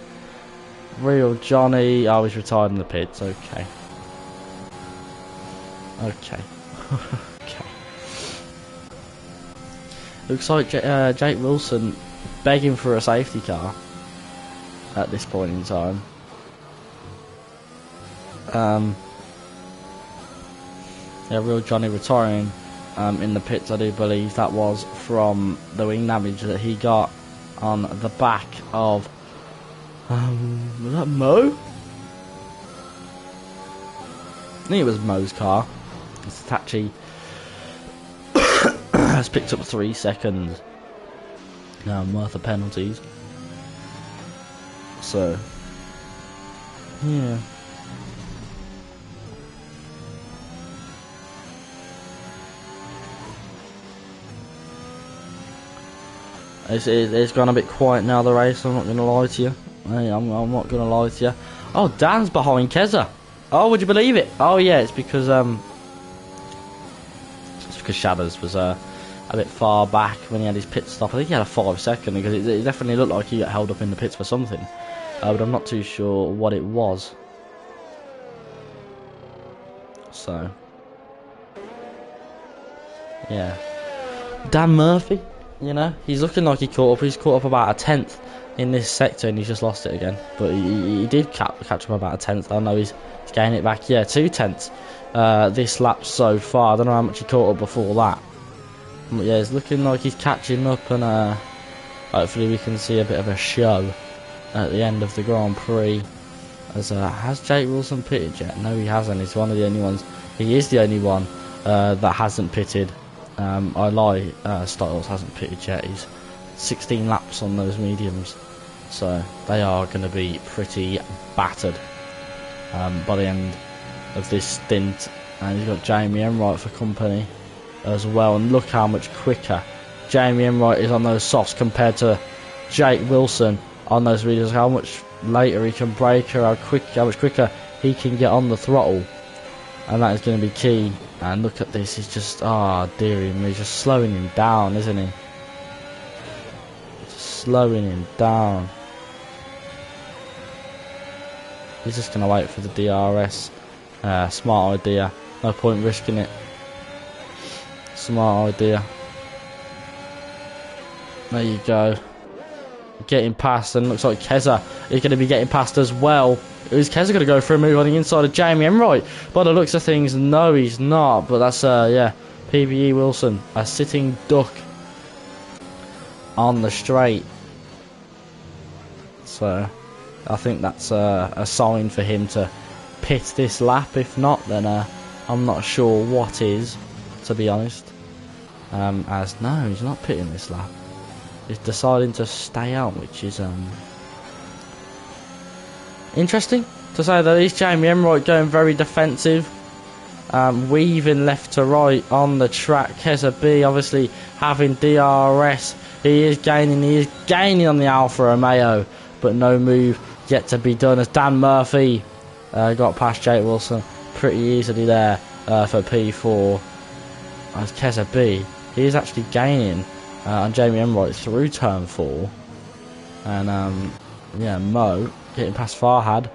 [SPEAKER 1] Real Johnny. Oh, he's retired in the pits. Okay. Okay. Okay. Looks like Jake Wilson begging for a safety car at this point in time. Yeah, Real Johnny retiring in the pits. I do believe that was from the wing damage that he got on the back of was that Mo? I think it was Mo's car. Hitachi has picked up 3 seconds worth of penalties. So, yeah. It's gone a bit quiet now, the race. I'm not going to lie to you. I'm not going to lie to you. Oh, Dan's behind Keza. Oh, would you believe it? Oh yeah, it's because Shadders was a bit far back when he had his pit stop. I think he had a 5 second, because it definitely looked like he got held up in the pits for something, but I'm not too sure what it was. So yeah, Dan Murphy, you know, he's looking like he caught up. He's caught up about a 10th in this sector, and he's just lost it again. But he did catch up about a 10th. I know he's gaining it back. Yeah, 2/10 this lap so far. I don't know how much he caught up before that. But yeah, it's looking like he's catching up, and hopefully we can see a bit of a show at the end of the Grand Prix. As has Jake Wilson pitted yet? No, he hasn't. He's one of the only ones. He is the only one that hasn't pitted. I lie, Styles hasn't pitted yet. He's 16 laps on those mediums, so they are going to be pretty battered by the end of this stint. And he's got Jamie Enright for company as well, and look how much quicker Jamie Enright is on those softs compared to Jake Wilson on those mediums. How much later he can brake her, how much quicker he can get on the throttle, and that is going to be key. And look at this, he's just, dearie me, he's just slowing him down, isn't he? Just slowing him down. He's just going to wait for the DRS. Smart idea. No point risking it. Smart idea. There you go. Getting past, and looks like Keza is going to be getting past as well. Is Keza going to go for a move on the inside of Jamie Enright? By the looks of things, no, he's not. But that's, yeah, PBE Wilson, a sitting duck on the straight. So, I think that's a sign for him to pit this lap. If not, then I'm not sure what is, to be honest. As no, he's not pitting this lap. He's deciding to stay out, which is interesting. to say the least. Jamie Enright going very defensive, weaving left to right on the track. Keza B obviously having DRS. He is gaining on the Alfa Romeo, but no move yet to be done as Dan Murphy got past Jake Wilson pretty easily there for P4. As Keza B, he is actually gaining on Jamie Enright through turn 4. And yeah, Mo getting past Farhad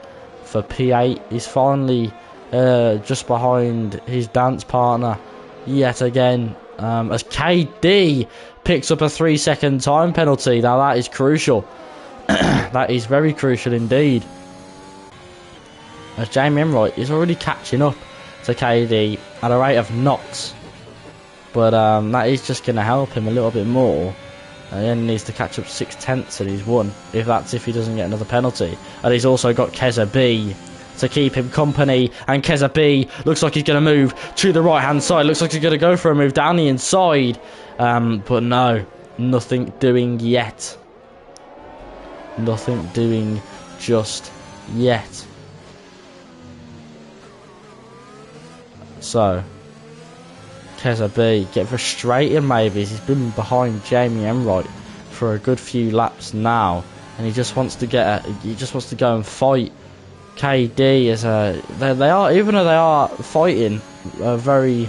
[SPEAKER 1] for P8. He's finally just behind his dance partner yet again, as KD picks up a 3-second time penalty. Now that is crucial. That is very crucial indeed, as Jamie Enright is already catching up to KD at a rate of knots. But that is just going to help him a little bit more. He only needs to catch up 6/10 and he's won, if he doesn't get another penalty. And he's also got Keza B to keep him company, and Keza B looks like he's going to move to the right hand side. Looks like he's going to go for a move down the inside, but no, nothing doing yet. Nothing doing just yet. So Keza B get frustrated maybe. He's been behind Jamie Enright for a good few laps now, and he just wants to go and fight. KD is they are, even though they are fighting by a very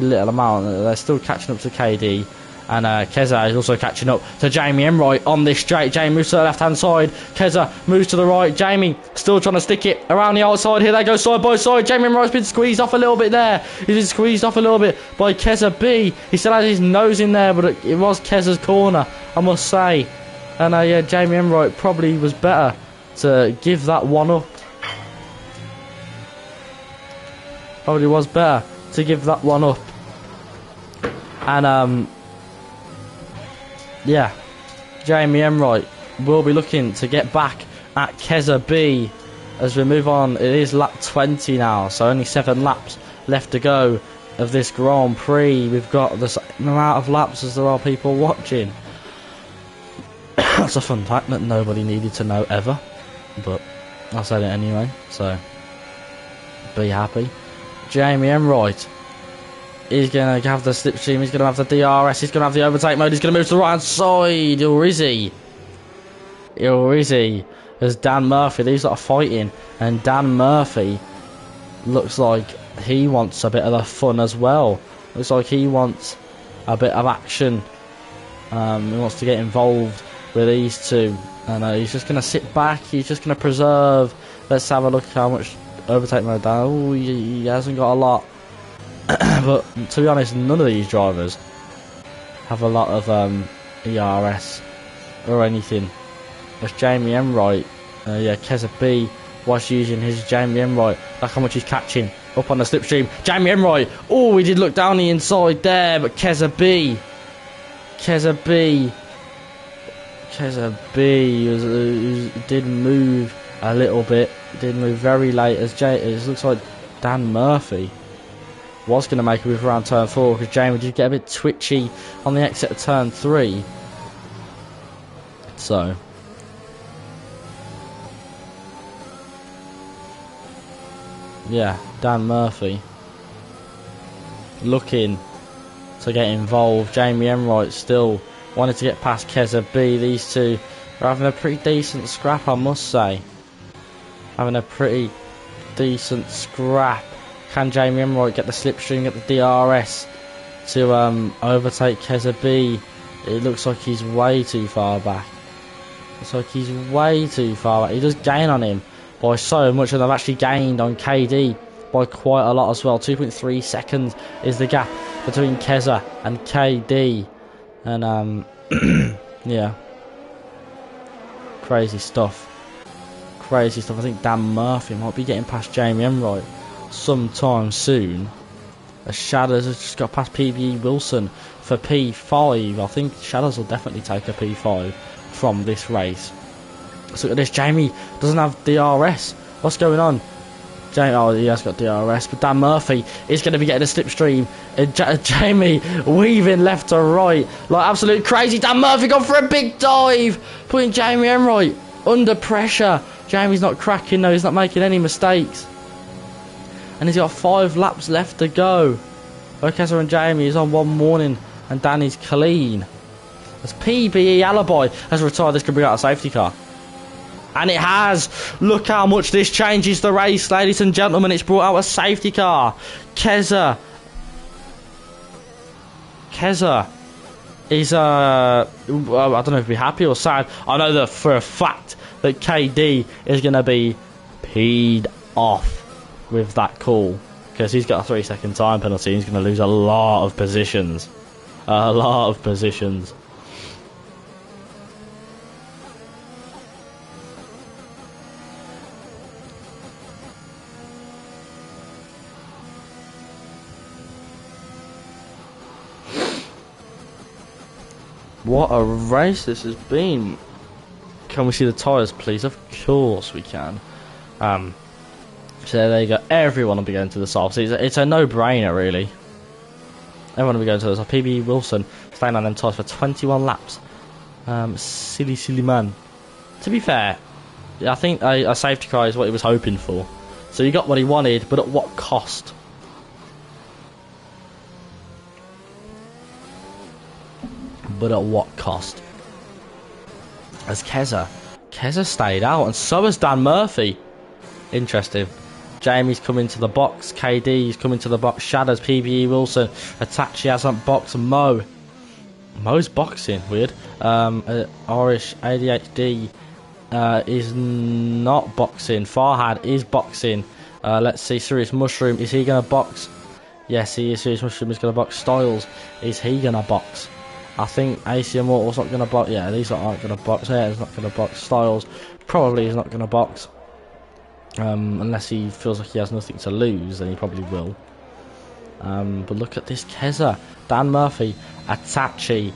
[SPEAKER 1] little amount, they're still catching up to KD. And Keza is also catching up to Jamie Enright on this straight. Jamie moves to the left hand side, Keza moves to the right. Jamie still trying to stick it around the outside. Here they go side by side. Jamie Enright's been squeezed off a little bit there. He's been squeezed off a little bit by Keza B. He still has his nose in there, but it was Keza's corner, I must say. And yeah, Jamie Enright probably was better to give that one up. Probably was better to give that one up. And yeah, Jamie Enright will be looking to get back at Keza B as we move on. It is lap 20 now, so only 7 laps left to go of this Grand Prix. We've got the same amount of laps as there are people watching. That's a fun fact that nobody needed to know ever, but I said it anyway, so be happy. Jamie Enright is going to have the slipstream, he's going to have the DRS, he's going to have the overtake mode, he's going to move to the right hand side, or is he? Or is he? There's Dan Murphy, these lot are fighting, and Dan Murphy looks like he wants a bit of the fun as well. Looks like he wants a bit of action. He wants to get involved with these two, and he's just going to sit back, he's just going to preserve. Let's have a look at how much overtake mode down. Oh, he hasn't got a lot. But to be honest, none of these drivers have a lot of ERS or anything. There's Jamie Enright, yeah, Keza B was using his Jamie Enright. Look how much he's catching up on the slipstream. Jamie Enright, oh, he did look down the inside there, but Keza B did move a little bit, did move very late, as it looks like Dan Murphy was going to make a move around turn 4, because Jamie did get a bit twitchy on the exit of turn 3. So yeah, Dan Murphy looking to get involved. Jamie Enright still wanted to get past Keza B. These two are having a pretty decent scrap, I must say. Having a pretty decent scrap. Can Jamie Enright get the slipstream, get the DRS to overtake Keza B? It looks like he's way too far back. Looks like he's way too far back. He does gain on him by so much, and they've actually gained on KD by quite a lot as well. 2.3 seconds is the gap between Keza and KD. And yeah, crazy stuff. Crazy stuff. I think Dan Murphy might be getting past Jamie Enright sometime soon. As Shadows has just got past PB Wilson for P5. I think Shadows will definitely take a P5 from this race. So look at this, Jamie doesn't have DRS. What's going on? Jamie, oh, he has got DRS, but Dan Murphy is going to be getting a slipstream. Jamie weaving left to right like absolute crazy. Dan Murphy gone for a big dive, putting Jamie Enright under pressure. Jamie's not cracking though, he's not making any mistakes. And he's got 5 laps left to go. Okeza and Jamie is on one warning and Danny's clean. As PBE Alibi has retired, this could bring out a safety car. And it has. Look how much this changes the race, ladies and gentlemen. It's brought out a safety car. Keza is, I don't know if he'll be happy or sad. I know that for a fact that KD is going to be peed off with that call. Because he's got a 3-second time penalty. He's going to lose a lot of positions. A lot of positions. What a race this has been. Can we see the tyres, please? Of course we can. So there you go. Everyone will be going to the soft. It's a no-brainer, really. Everyone will be going to the soft. PB Wilson staying on them tyres for 21 laps. Silly man. To be fair, I think a safety car is what he was hoping for. So he got what he wanted, but at what cost? But at what cost? As Keza stayed out, and so has Dan Murphy. Interesting. Jamie's coming to the box. KD's coming to the box. Shadows, PBE Wilson. Atachi hasn't boxed. Mo's boxing. Weird. Irish ADHD is not boxing. Farhad is boxing. Let's see. Serious Mushroom. Is he going to box? Yes, he is. Serious Mushroom is going to box. Styles. Is he going to box? I think AC Immortal's not going to box. Yeah, these aren't going to box. He's not going to box. Styles probably is not going to box. Unless he feels like he has nothing to lose, then he probably will. But look at this Keza. Dan Murphy. Atachi.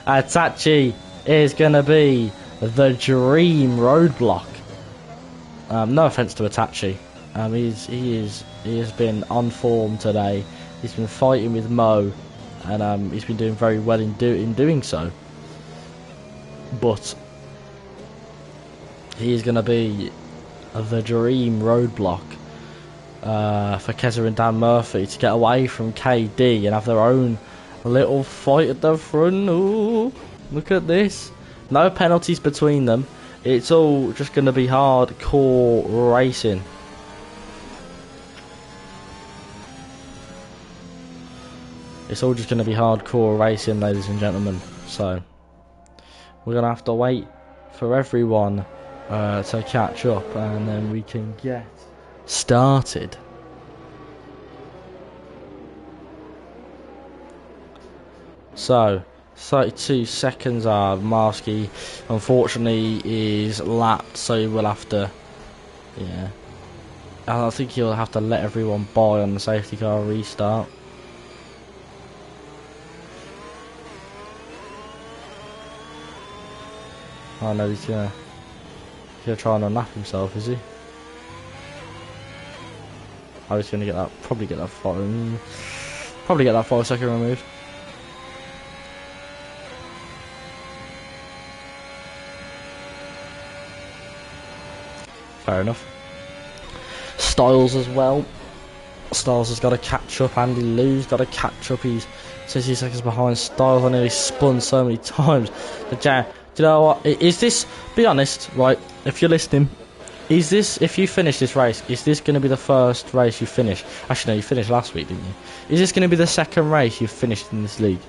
[SPEAKER 1] Atachi is going to be the dream roadblock. No offence to Atachi. He has been on form today. He's been fighting with Mo, and he's been doing very well in doing so. But he is going to be the dream roadblock for Keza and Dan Murphy to get away from KD and have their own little fight at the front. Ooh, look at this. No penalties between them. It's all just going to be hardcore racing. It's all just going to be hardcore racing, ladies and gentlemen. So we're going to have to wait for everyone to catch up, and then we can get started. So 32 seconds are Marsky unfortunately is lapped, so we'll have to, yeah, I think he'll have to let everyone by on the safety car restart. Oh no, he's gonna try and unlap himself, is he? I was gonna get that, probably get that 5-second removed. Fair enough. Styles as well. Styles has got to catch up. Andy Lou's got to catch up. He's 60 seconds behind. Styles, I nearly spun so many times. The jam. Do you know what? Is this, be honest, right, if you're listening, is this, if you finish this race, is this going to be the first race you finish? Actually, no, you finished last week, didn't you? Is this going to be the second race you've finished in this league?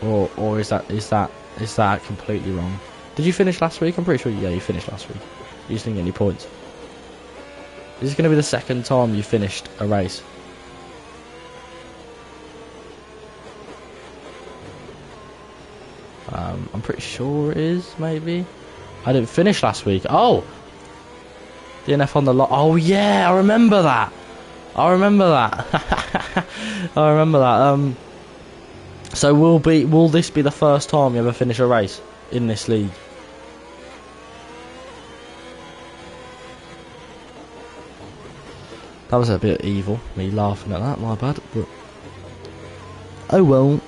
[SPEAKER 1] Or is that completely wrong? Did you finish last week? I'm pretty sure, yeah, you finished last week. You just didn't get any points. Is this going to be the second time you finished a race? I'm pretty sure it is, maybe. I didn't finish last week. Oh! DNF on the lot. Oh yeah, I remember that. I remember that. So will this be the first time you ever finish a race in this league? That was a bit evil, me laughing at that, my bad. But oh well.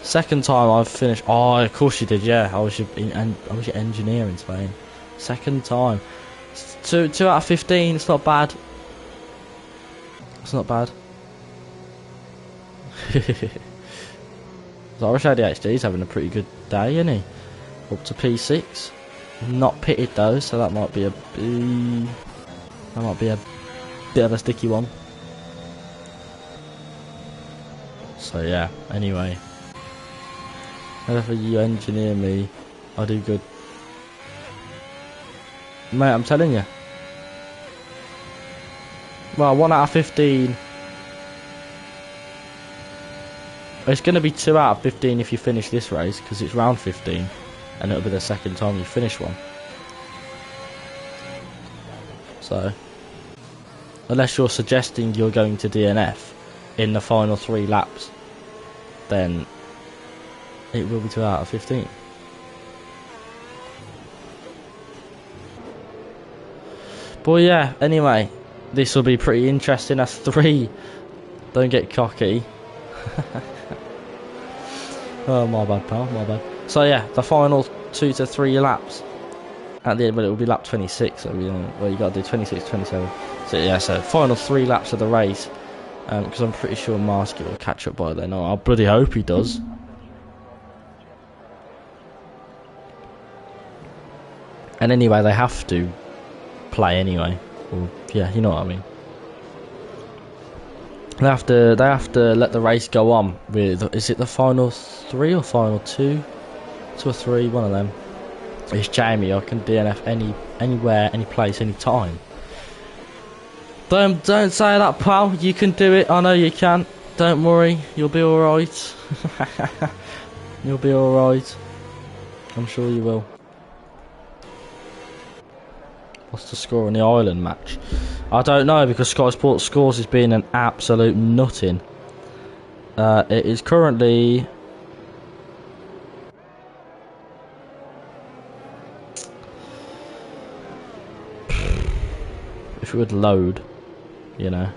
[SPEAKER 1] Second time I've finished. Oh, of course you did. Yeah, I was your engineer in Spain. Second time. Two out of 15. It's not bad. It's not bad. So Irish ADHD's having a pretty good day, isn't he? Up to P6. Not pitted though, so that might be a bit of a sticky one. So yeah. Anyway, whenever you engineer me, I do good. Mate, I'm telling you. Well, 1 out of 15. It's going to be 2 out of 15 if you finish this race, because it's round 15, and it'll be the second time you finish one. So, unless you're suggesting you're going to DNF in the final 3 laps, then it will be 2 out of 15. But yeah, anyway, this will be pretty interesting. That's 3. Don't get cocky. Oh, my bad, pal, my bad. So yeah, the final 2 to 3 laps. At the end, but it will be lap 26. So well, you got to do 26, 27. So yeah, so final 3 laps of the race. Because I'm pretty sure Marsky will catch up by then. I bloody hope he does. And anyway, they have to play anyway. Or, yeah, you know what I mean. They have to let the race go on with, is it the final 3 or final 2? 2 or 3, one of them. It's Jamie. I can DNF anywhere, any place, any time. Don't say that, pal. You can do it. I know you can. Don't worry. You'll be all right. You'll be all right. I'm sure you will. What's the score on the Ireland match? I don't know, because Sky Sports Scores has been an absolute nutting. It is currently... If it would load, you know.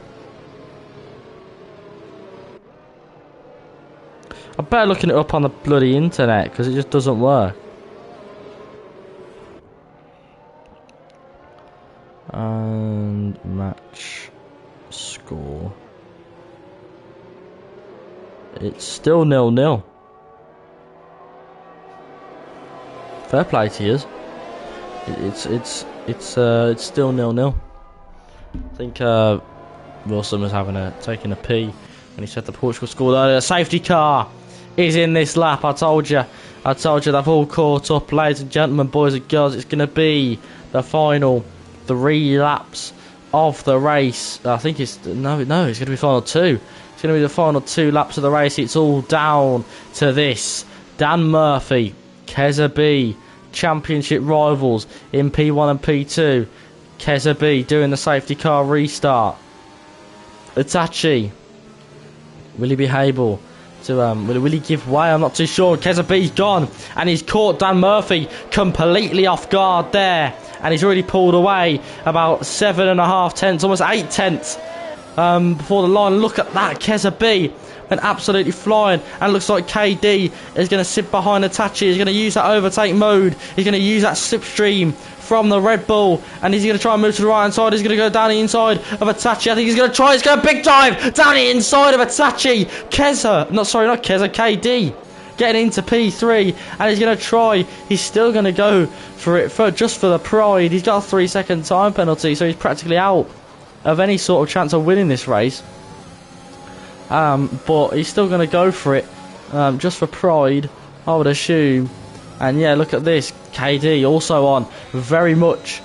[SPEAKER 1] I better looking it up on the bloody internet, because it just doesn't work. And match score. It's still 0-0. Fair play to you. It's still 0-0. I think Wilson was taking a pee when he said the Portugal scored earlier. A safety car is in this lap. I told you they've all caught up, ladies and gentlemen, boys and girls. It's going to be the final 3 laps of the race. I think it's no, it's going to be final 2. It's going to be the final 2 laps of the race. It's all down to this. Dan Murphy, Keza B, championship rivals in P1 and P2. Keza B doing the safety car restart. Itachi, will he be able to will he give way? I'm not too sure. Keza B's gone, and he's caught Dan Murphy completely off guard there, and he's already pulled away about 7.5 tenths, almost 8 tenths before the line. Look at that. Keza B went absolutely flying, and looks like KD is going to sit behind Itachi. He's going to use that overtake mode. He's going to use that slipstream from the Red Bull, and he's going to try and move to the right hand side. He's going to go down the inside of Itachi. I think he's going to try. He's going to big dive down the inside of Itachi. Not Keza, KD getting into P3, and he's going to try. He's still going to go for it just for the pride. He's got a 3-second time penalty, so he's practically out of any sort of chance of winning this race. But he's still going to go for it just for pride, I would assume. And yeah, look at this. KD also on very much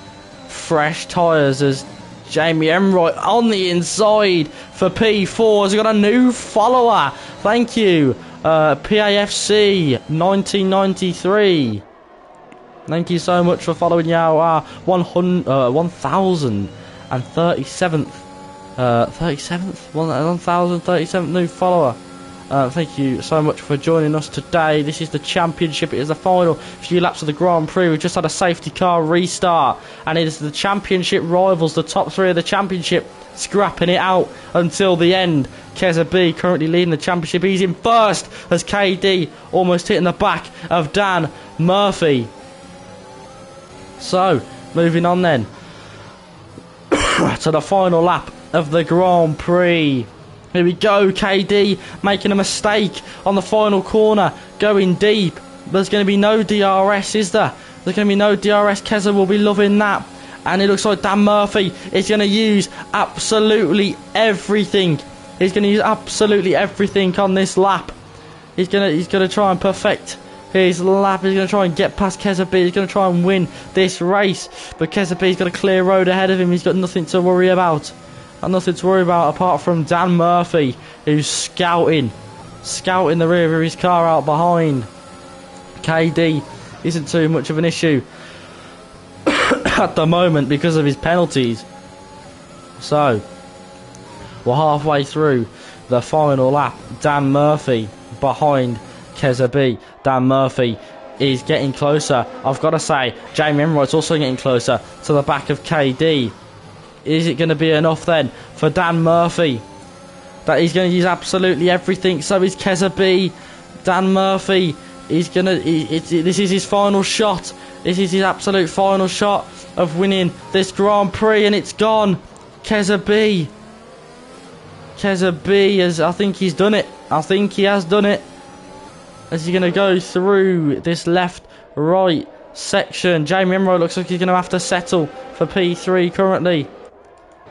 [SPEAKER 1] fresh tyres as Jamie Emroy on the inside for P4. Has got a new follower. Thank you, PAFC 1993. Thank you so much for following our 1037th 1037th new follower. Thank you so much for joining us today. This is the championship. It is the final few laps of the Grand Prix. We've just had a safety car restart, and it is the championship rivals, the top three of the championship, scrapping it out until the end. Keza B currently leading the championship. He's in first as KD almost hitting the back of Dan Murphy. So, moving on then to the final lap of the Grand Prix. Here we go, KD making a mistake on the final corner, going deep. There's going to be no DRS, is there? There's going to be no DRS. Keza will be loving that. And it looks like Dan Murphy is going to use absolutely everything. He's going to use absolutely everything on this lap. He's going to try and perfect his lap. He's going to try and get past Keza B. He's going to try and win this race. But Keza B's got a clear road ahead of him. He's got nothing to worry about. And nothing to worry about apart from Dan Murphy, who's scouting the rear of his car out behind. KD isn't too much of an issue at the moment because of his penalties. So, we're halfway through the final lap. Dan Murphy behind Keza B. Dan Murphy is getting closer. I've got to say, Jamie Enright's also getting closer to the back of KD. Is it going to be enough then for Dan Murphy? That he's going to use absolutely everything. So is Keza B. Dan Murphy, he's going to... this is his final shot. This is his absolute final shot of winning this Grand Prix, and it's gone. Keza B. Keza B, I think he's done it. I think he has done it. As he's going to go through this left-right section. Jamie Enright looks like he's going to have to settle for P3 currently.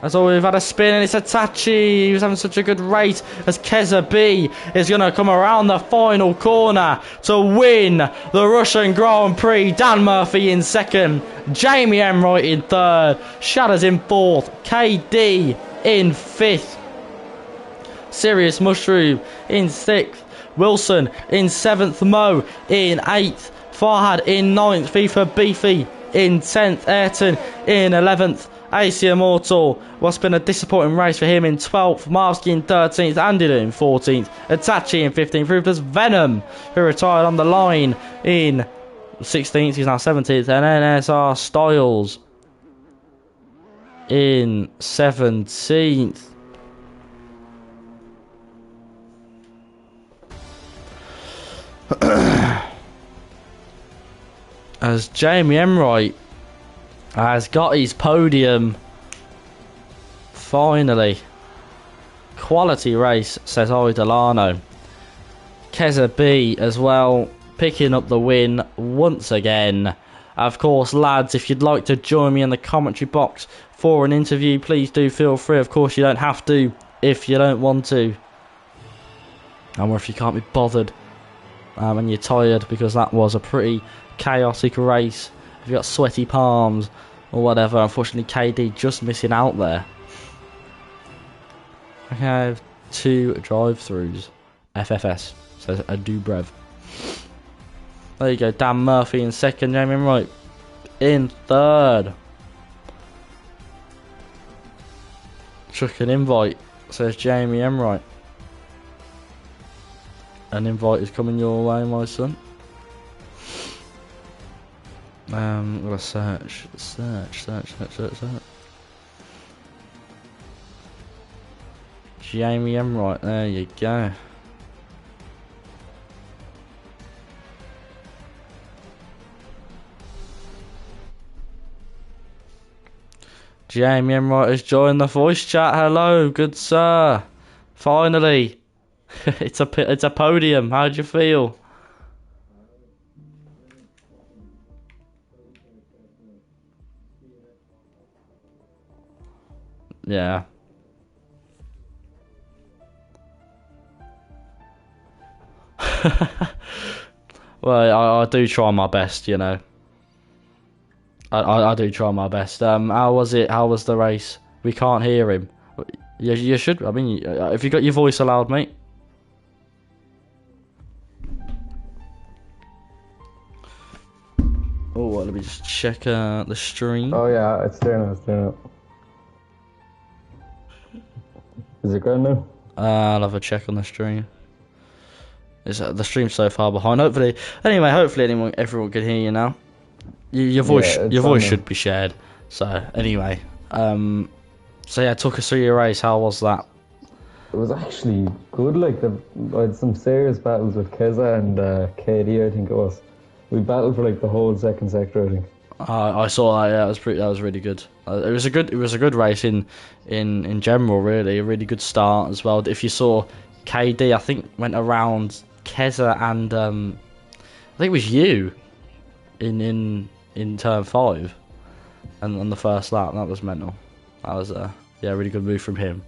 [SPEAKER 1] As all, we've had a spin, and it's Hitachi. He was having such a good race as Keza B is going to come around the final corner to win the Russian Grand Prix. Dan Murphy in second, Jamie Enright in third, Shatters in fourth, KD in fifth, Sirius Mushroom in sixth, Wilson in seventh, Mo in eighth, Farhad in ninth, FIFA Beefy in 10th, Ayrton in 11th, AC Immortal, what's been a disappointing race for him, in 12th, Marsky in 13th, Andida in 14th, Itachi in 15th, Ruthless Venom, who retired on the line, in 16th, he's now 17th, and NSR Styles in 17th. As Jamie Enright has got his podium finally. Quality race, says Oi Delano. Keza B as well, picking up the win once again. Of course, lads, if you'd like to join me in the commentary box for an interview, please do feel free. Of course, you don't have to if you don't want to. Or if you can't be bothered and you're tired, because that was a pretty chaotic race. If you've got sweaty palms or whatever, unfortunately KD just missing out there. I have 2 drive-throughs. FFS, says a Dubrev. There you go, Dan Murphy in second, Jamie Enright in third. Chuck an invite, says Jamie Enright. An invite is coming your way, my son. I'm gonna search. Jamie Enright, there you go. Jamie Enright has joined the voice chat. Hello, good sir. Finally, it's a podium. How do you feel? Yeah. Well, I do try my best, you know. I do try my best. How was it? How was the race? We can't hear him. You should. I mean, if you got your voice allowed, mate. Oh, well, let me just check the stream.
[SPEAKER 2] Oh yeah, it's doing it. Is it good now?
[SPEAKER 1] I'll have a check on the stream. The stream's so far behind. Hopefully, everyone can hear you now. Your voice, should be shared. So anyway, talk us through your race. How was that?
[SPEAKER 2] It was actually good. Like I had some serious battles with Keza and KD. I think it was. We battled for like the whole second sector. I think.
[SPEAKER 1] I saw that. Yeah, that was really good. It was a good race in general. Really, a really good start as well. If you saw KD, I think went around Keza and I think it was you in turn 5 and on the first lap. That was mental. That was a really good move from him.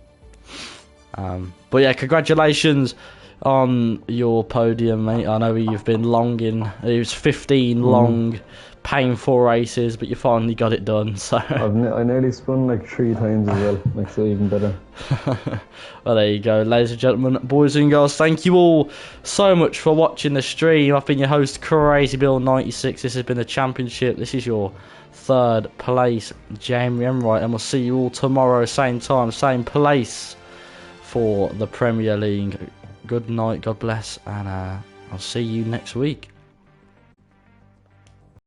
[SPEAKER 1] But yeah, congratulations on your podium, mate. I know you've been longing. It was 15 long, painful races, but you finally got it done. So
[SPEAKER 2] I nearly spun like 3 times as well. Like, so even better.
[SPEAKER 1] Well, there you go, ladies and gentlemen, boys and girls. Thank you all so much for watching the stream. I've been your host, Crazy Bill 96. This has been the championship. This is your 3rd place, Jamie Enright, and we'll see you all tomorrow, same time, same place, for the Premier League. Good night, God bless, and I'll see you next week.